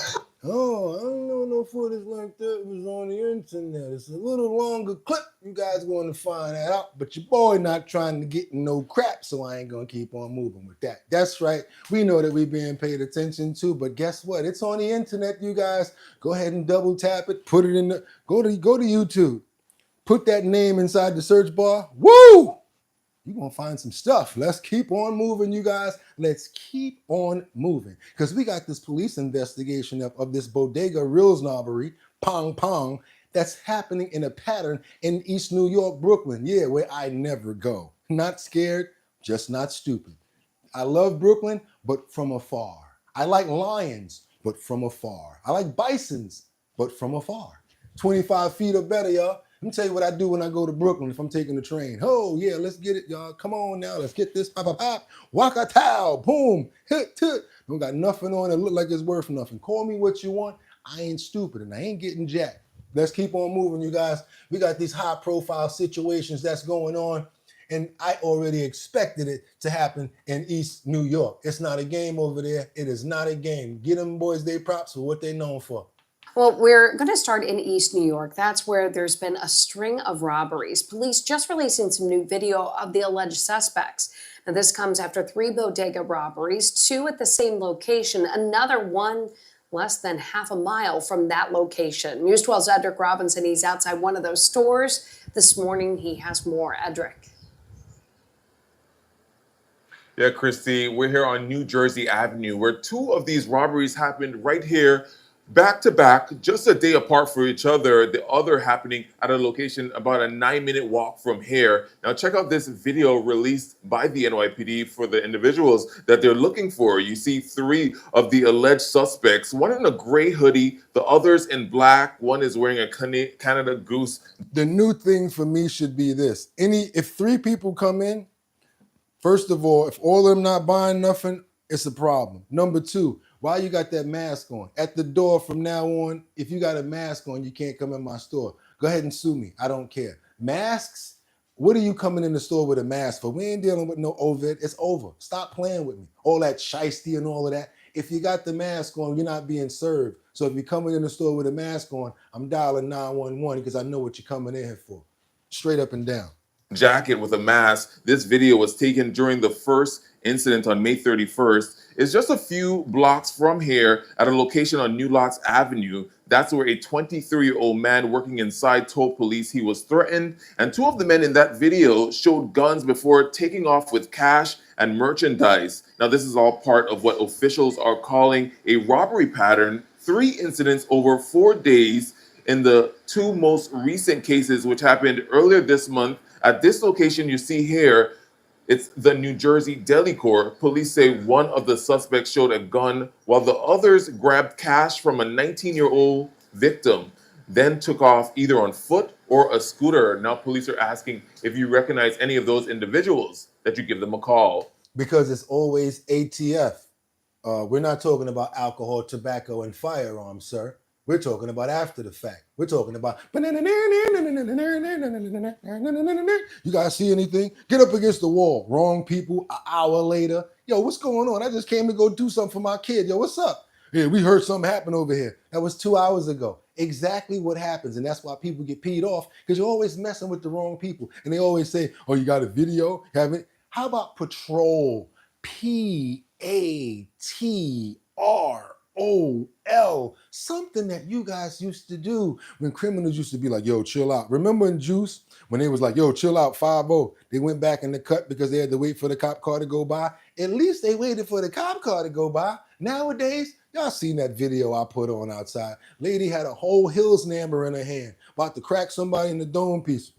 Oh, I don't know no footage like that was on the internet. It's a little longer clip. You guys going to find that out. But your boy not trying to get in no crap, so I ain't going to keep on moving with that. That's right. We know that we're being paid attention to, but guess what? It's on the internet, you guys. Go ahead and double tap it. Put it in the, go to YouTube. Put that name inside the search bar. Woo! You're going to find some stuff. Let's keep on moving, you guys. Let's keep on moving. Because we got this police investigation of this Bodega Reels robbery, pong, that's happening in a pattern in East New York, Brooklyn. Yeah, where I never go. Not scared, just not stupid. I love Brooklyn, but from afar. I like lions, but from afar. I like bisons, but from afar. 25 feet or better, y'all. Let me tell you what I do when I go to Brooklyn if I'm taking the train. Oh, yeah, let's get it, y'all. Come on now. Let's get this. Pop, pop, pop. Walk a towel. Boom. Hit, hit. Don't got nothing on it. Look like it's worth nothing. Call me what you want. I ain't stupid and I ain't getting jacked. Let's keep on moving, you guys. We got these high-profile situations that's going on, and I already expected it to happen in East New York. It's not a game over there. It is not a game. Get them boys their props for what they're known for. Well, we're going to start in East New York. That's where there's been a string of robberies. Police just releasing some new video of the alleged suspects. Now, this comes after 3 bodega robberies, 2 at the same location, another one less than half a mile from that location. News 12's Edric Robinson, he's outside one of those stores. This morning, he has more. Edric. Yeah, Christy, we're here on New Jersey Avenue, where 2 of these robberies happened right here, back to back, just a day apart for each other. The other happening at a location about a 9-minute walk from here. Now check out this video released by the NYPD for the individuals that they're looking for. You see 3 of the alleged suspects, one in a gray hoodie, the others in black. One is wearing a Canada Goose. The new thing for me should be this. If 3 people come in, first of all, if all of them not buying nothing, it's a problem. Number 2, why you got that mask on? At the door from now on, if you got a mask on, you can't come in my store. Go ahead and sue me. I don't care. Masks? What are you coming in the store with a mask for? We ain't dealing with no COVID. It's over. Stop playing with me. All that shiesty and all of that. If you got the mask on, you're not being served. So if you're coming in the store with a mask on, I'm dialing 911 because I know what you're coming in here for. Straight up and down. Jacket with a mask. This video was taken during the first incident on May 31st. It's just a few blocks from here at a location on New Lots Avenue. That's where a 23-year-old man working inside told police he was threatened, and 2 of the men in that video showed guns before taking off with cash and merchandise. Now, this is all part of what officials are calling a robbery pattern. 3 incidents over 4 days in the 2 most recent cases, which happened earlier this month. At this location you see here, it's the New Jersey Deli Corp. Police say one of the suspects showed a gun while the others grabbed cash from a 19-year-old victim, then took off either on foot or a scooter. Now police are asking if you recognize any of those individuals, that you give them a call. Because it's always ATF. We're not talking about alcohol, tobacco, and firearms, sir. We're talking about after the fact. We're talking about. You guys see anything? Get up against the wall. Wrong people. An hour later. Yo, what's going on? I just came to go do something for my kid. Yo, what's up? Yeah, we heard something happen over here. That was 2 hours ago. Exactly what happens. And that's why people get peed off, because you're always messing with the wrong people. And they always say, oh, you got a video? Haven't? How about patrol? PATROL, something that you guys used to do when criminals used to be like, yo, chill out. Remember in Juice, when they was like, yo, chill out, 5-0. They went back in the cut because they had to wait for the cop car to go by. At least they waited for the cop car to go by. Nowadays, y'all seen that video I put on outside. Lady had a whole Hills number in her hand, about to crack somebody in the dome piece.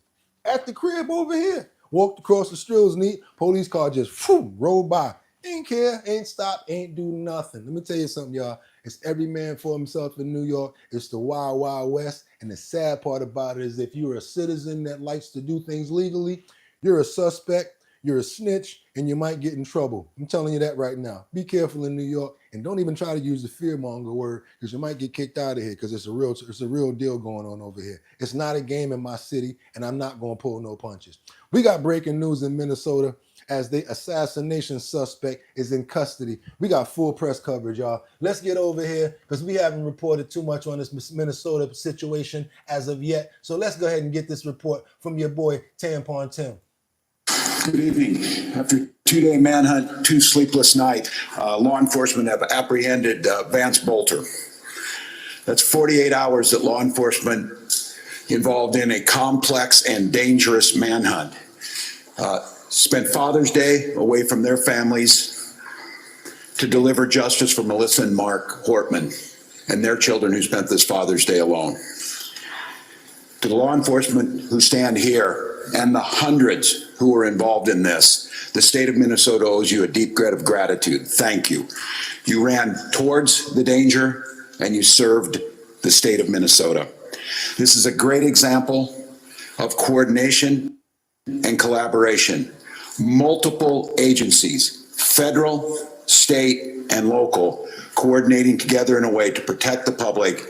At the crib over here. Walked across the Strills neat, police car just rolled by. Ain't care, ain't stop, ain't do nothing. Let me tell you something, y'all. It's every man for himself in New York. It's the Wild Wild West. And the sad part about it is if you're a citizen that likes to do things legally, you're a suspect, you're a snitch, and you might get in trouble. I'm telling you that right now. Be careful in New York, and don't even try to use the fearmonger word, because you might get kicked out of here, because it's a real deal going on over here. It's not a game in my city, and I'm not going to pull no punches. We got breaking news in Minnesota as the assassination suspect is in custody. We got full press coverage, y'all. Let's get over here, because we haven't reported too much on this Minnesota situation as of yet. So let's go ahead and get this report from your boy, Tampon Tim. Good evening. After a 2-day manhunt, 2 sleepless nights, law enforcement have apprehended Vance Bolter. That's 48 hours that law enforcement involved in a complex and dangerous manhunt. Spent Father's Day away from their families to deliver justice for Melissa and Mark Hortman and their children who spent this Father's Day alone. To the law enforcement who stand here and the hundreds who were involved in this, the state of Minnesota owes you a deep debt of gratitude. Thank you. You ran towards the danger and you served the state of Minnesota. This is a great example of coordination and collaboration. Multiple agencies, federal, state, and local, coordinating together in a way to protect the public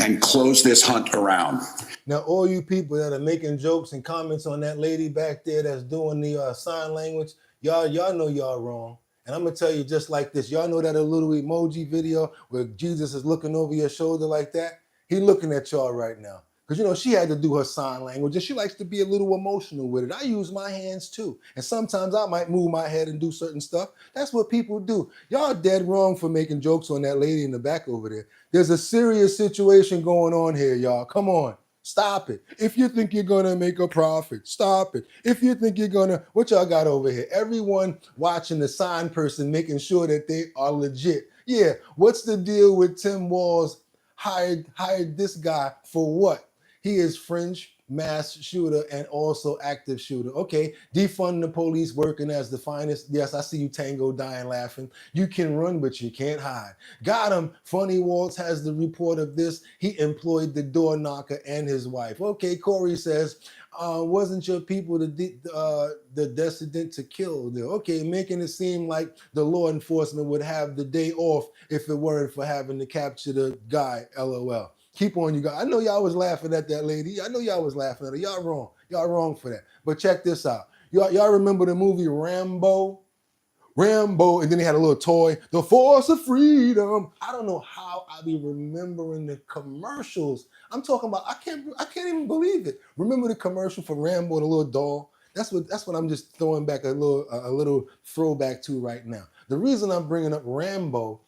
and close this hunt around. Now, all you people that are making jokes and comments on that lady back there that's doing the sign language, y'all know y'all wrong. And I'm going to tell you just like this. Y'all know that a little emoji video where Jesus is looking over your shoulder like that? He looking at y'all right now. Because, you know, she had to do her sign language, and she likes to be a little emotional with it. I use my hands, too. And sometimes I might move my head and do certain stuff. That's what people do. Y'all dead wrong for making jokes on that lady in the back over there. There's a serious situation going on here, y'all. Come on. Stop it. If you think you're going to make a profit, stop it. If you think you're going to, what y'all got over here? Everyone watching the sign person, making sure that they are legit. Yeah, what's the deal with Tim Walz hired this guy for what? He is fringe mass shooter and also active shooter. Okay, defund the police working as the finest. Yes, I see you Tango dying laughing. You can run, but you can't hide. Got him. Funny Waltz has the report of this. He employed the door knocker and his wife. Okay, Corey says, wasn't your people the destined to kill? Okay, making it seem like the law enforcement would have the day off if it weren't for having to capture the guy, LOL. Keep on, you guys. I know y'all was laughing at that lady. I know y'all was laughing at her. Y'all wrong. Y'all wrong for that. But check this out. Y'all remember the movie Rambo? Rambo, and then he had a little toy, The Force of Freedom. I don't know how I be remembering the commercials. I'm talking about, I can't even believe it. Remember the commercial for Rambo and the little doll? That's what I'm just throwing back a little throwback to right now. The reason I'm bringing up Rambo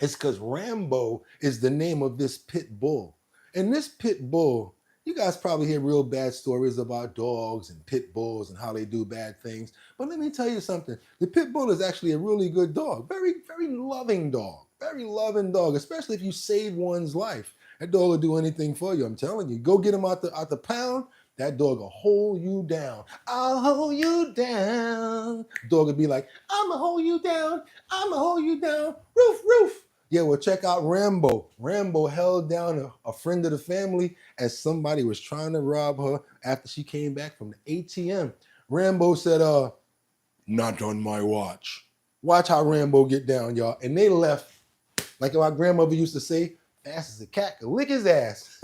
is because Rambo is the name of this pit bull. And this pit bull, you guys probably hear real bad stories about dogs and pit bulls and how they do bad things. But let me tell you something. The pit bull is actually a really good dog. Very, very loving dog. Very loving dog, especially if you save one's life. That dog will do anything for you, I'm telling you. Go get him out the pound, that dog will hold you down. I'll hold you down. Dog will be like, I'ma hold you down. I'ma hold you down. Roof, roof. Yeah, well, check out Rambo. Rambo held down a friend of the family as somebody was trying to rob her after she came back from the ATM. Rambo said, not on my watch. Watch how Rambo get down, y'all. And they left, like my grandmother used to say, fast as a cat could lick his ass.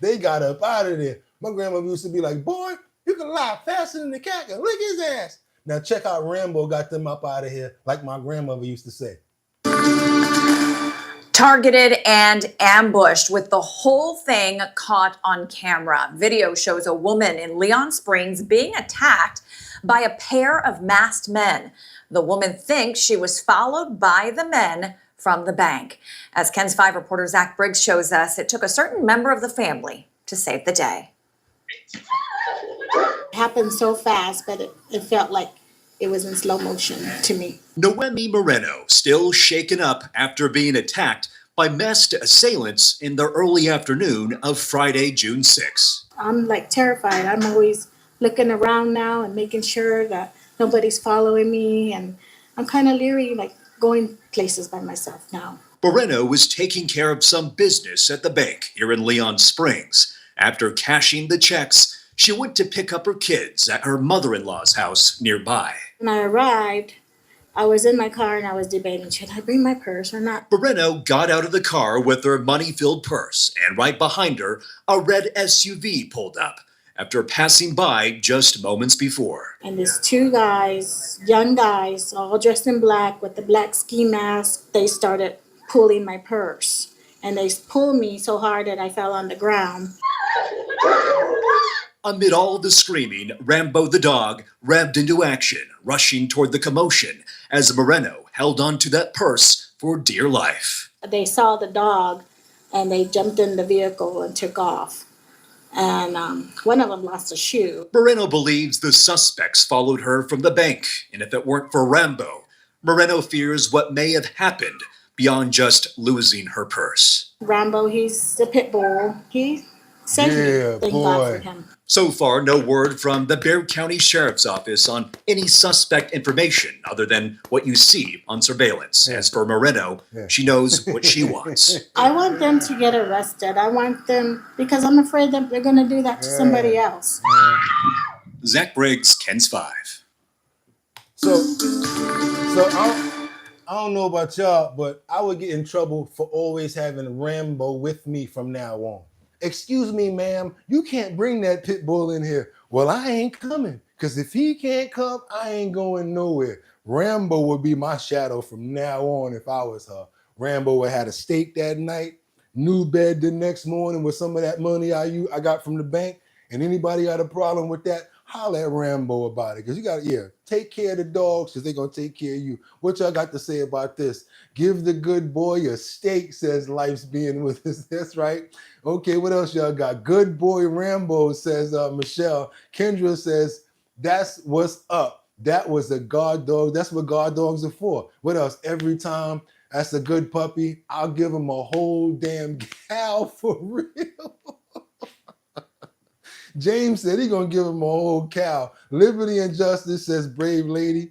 They got up out of there. My grandmother used to be like, boy, you can lie faster than the cat can lick his ass. Now check out Rambo got them up out of here, like my grandmother used to say. Targeted and ambushed, with the whole thing caught on camera. Video shows a woman in Leon Springs being attacked by a pair of masked men. The woman thinks she was followed by the men from the bank. As Ken's 5 reporter Zach Briggs shows us, it took a certain member of the family to save the day. It happened so fast, but it felt like it was in slow motion to me. Noemi Moreno still shaken up after being attacked by masked assailants in the early afternoon of Friday, June 6. I'm like terrified. I'm always looking around now and making sure that nobody's following me, and I'm kind of leery, like going places by myself now. Moreno was taking care of some business at the bank here in Leon Springs. After cashing the checks, she went to pick up her kids at her mother-in-law's house nearby. When I arrived, I was in my car and I was debating, should I bring my purse or not? Moreno got out of the car with her money-filled purse, and right behind her, a red SUV pulled up after passing by just moments before. And these two guys, young guys, all dressed in black with the black ski mask, they started pulling my purse. And they pulled me so hard that I fell on the ground. Amid all the screaming, Rambo the dog revved into action, rushing toward the commotion as Moreno held onto that purse for dear life. They saw the dog and they jumped in the vehicle and took off. And one of them lost a shoe. Moreno believes the suspects followed her from the bank, and if it weren't for Rambo, Moreno fears what may have happened beyond just losing her purse. Rambo, he's the Pitbull. He saved me. Thank God for him. So far, no word from the Bexar County Sheriff's Office on any suspect information other than what you see on surveillance. As for Moreno, she knows what she wants. I want them to get arrested. I want them, because I'm afraid that they're going to do that to somebody else. Zach Briggs, Ken's 5. So I don't know about y'all, but I would get in trouble for always having Rambo with me from now on. Excuse me, ma'am, you can't bring that pit bull in here. Well, I ain't coming, because if he can't come, I ain't going nowhere. Rambo would be my shadow from now on if I was her. Rambo would have had a steak that night, new bed the next morning with some of that money I got from the bank, and anybody got a problem with that, holler at Rambo about it, because you got to, take care of the dogs because they're going to take care of you. What y'all got to say about this? Give the good boy a steak, says Life's Being With Us. That's right. Okay, what else y'all got? Good boy Rambo, says Michelle. Kendra says, that's what's up. That was a guard dog. That's what guard dogs are for. What else? Every time that's a good puppy, I'll give him a whole damn cow for real. James said he's going to give him a whole cow. Liberty and Justice, says Brave Lady,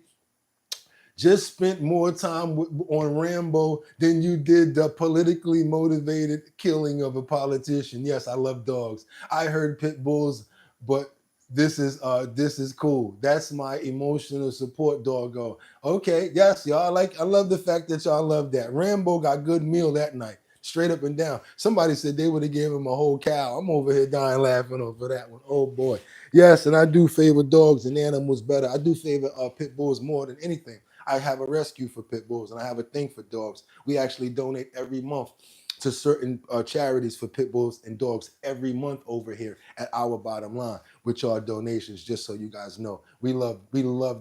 just spent more time on Rambo than you did the politically motivated killing of a politician. Yes, I love dogs. I heard pit bulls, but this is cool. That's my emotional support doggo. Okay, yes, y'all I love the fact that y'all love that. Rambo got good meal that night. Straight up and down. Somebody said they would have gave him a whole cow. I'm over here dying laughing over that one. Oh boy. Yes, and I do favor dogs and animals better. I do favor pit bulls more than anything. I have a rescue for pit bulls and I have a thing for dogs. We actually donate every month to certain charities for pit bulls and dogs every month over here at Our Bottom Line with your donations, just so you guys know. We love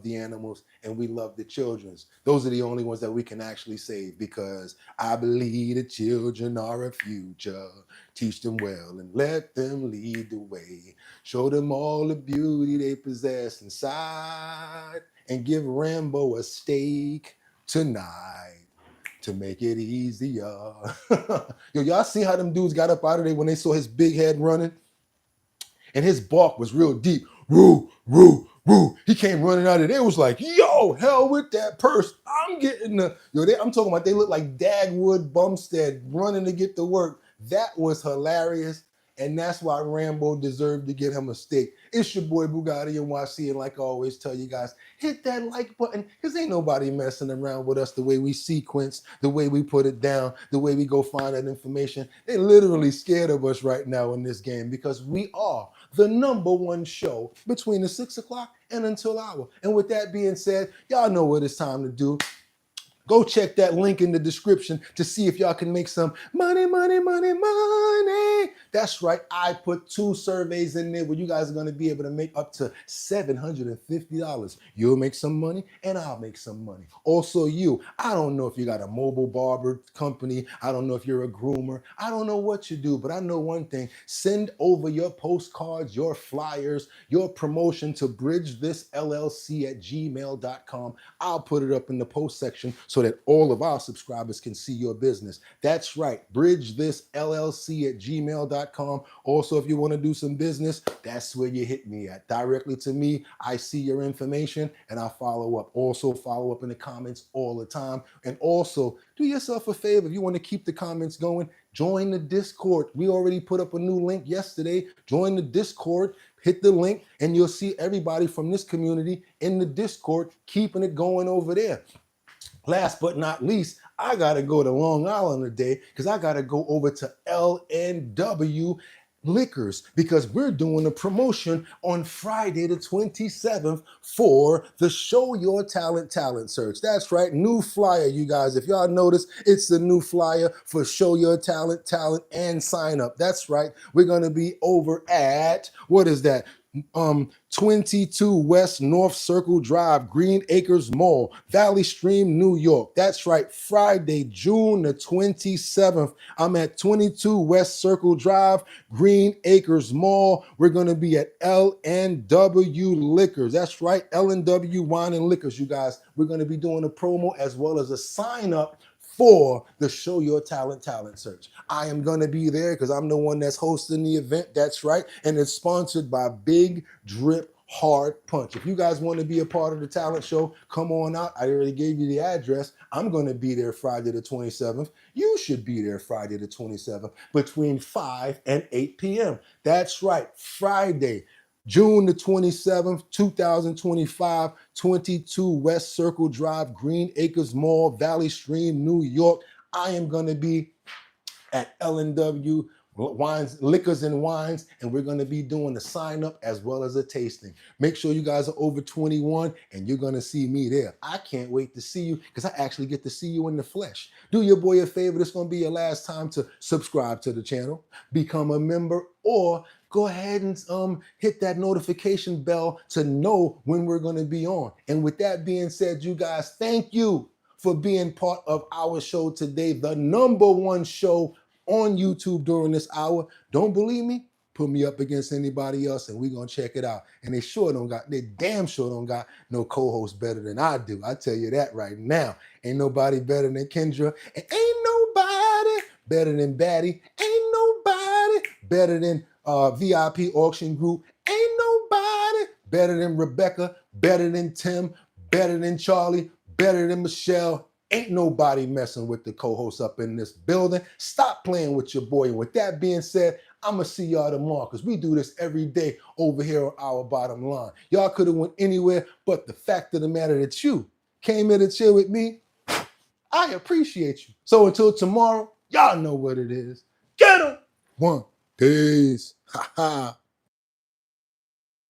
the animals and we love the children's. Those are the only ones that we can actually save, because I believe the children are a future. Teach them well and let them lead the way. Show them all the beauty they possess inside, and give Rambo a steak tonight to make it easier. Yo, y'all see how them dudes got up out of there when they saw his big head running? And his bark was real deep. Roo, roo, Woo, he came running out of there. It was like, yo, hell with that purse. I'm getting I'm talking about they look like Dagwood Bumstead running to get to work. That was hilarious. And that's why Rambo deserved to get him a steak. It's your boy BOOGOTTINYC, and like I always tell you guys, hit that like button, because ain't nobody messing around with us the way we sequence, the way we put it down, the way we go find that information. They literally scared of us right now in this game, because we are the #1 show between the 6 o'clock and until hour. And with that being said, y'all know what it's time to do. Go check that link in the description to see if y'all can make some money, money, money, money. That's right. I put 2 surveys in there where you guys are going to be able to make up to $750. You'll make some money and I'll make some money. Also I don't know if you got a mobile barber company. I don't know if you're a groomer. I don't know what you do, but I know one thing. Send over your postcards, your flyers, your promotion to bridgethisllc@gmail.com. I'll put it up in the post section so that all of our subscribers can see your business. That's right, bridgethisllc@gmail.com. Also, if you want to do some business, that's where you hit me at. Directly to me, I see your information and I follow up. Also, follow up in the comments all the time. And also, do yourself a favor. If you want to keep the comments going, join the Discord. We already put up a new link yesterday. Join the Discord. Hit the link and you'll see everybody from this community in the Discord keeping it going over there. Last but not least, I got to go to Long Island today because I got to go over to L&W Liquors because we're doing a promotion on Friday the 27th for the Show Your Talent Search. That's right, new flyer, you guys. If y'all notice, it's the new flyer for Show Your Talent, and sign up. That's right. We're going to be over at, what is that? 22 West North Circle Drive, Green Acres Mall, Valley Stream, New York. That's right, Friday, June the 27th. I'm at 22 West Circle Drive, Green Acres Mall. We're going to be at L&W Liquors. That's right, L&W Wine and Liquors, you guys. We're going to be doing a promo as well as a sign up for the Show Your Talent Search. I am going to be there because I'm the one that's hosting the event. That's right. And it's sponsored by Big Drip Hard Punch. If you guys want to be a part of the talent show, come on out. I already gave you the address. I'm going to be there Friday the 27th. You should be there Friday the 27th between 5 and 8 p.m. That's right. Friday, June the 27th, 2025, 22 West Circle Drive, Green Acres Mall, Valley Stream, New York. I am going to be at L&W Wines, Liquors and Wines, and we're going to be doing the sign up as well as a tasting. Make sure you guys are over 21 and you're going to see me there. I can't wait to see you because I actually get to see you in the flesh. Do your boy a favor. This is going to be your last time to subscribe to the channel, become a member, or go ahead and hit that notification bell to know when we're going to be on. And with that being said, you guys, thank you for being part of our show today, the #1 show on YouTube during this hour. Don't believe me? Put me up against anybody else and we're going to check it out. And they damn sure don't got no co-host better than I do. I tell you that right now. Ain't nobody better than Kendra. And ain't nobody better than Batty. Ain't nobody better than VIP Auction Group. Ain't nobody better than Rebecca, better than Tim, better than Charlie, better than Michelle. Ain't nobody messing with the co-hosts up in this building. Stop playing with your boy. And with that being said, I'm going to see y'all tomorrow because we do this every day over here on Our Bottom Line. Y'all could have went anywhere, but the fact of the matter that you came here to chill with me, I appreciate you. So until tomorrow, y'all know what it is. Get 'em. One. Peace. Ha ha.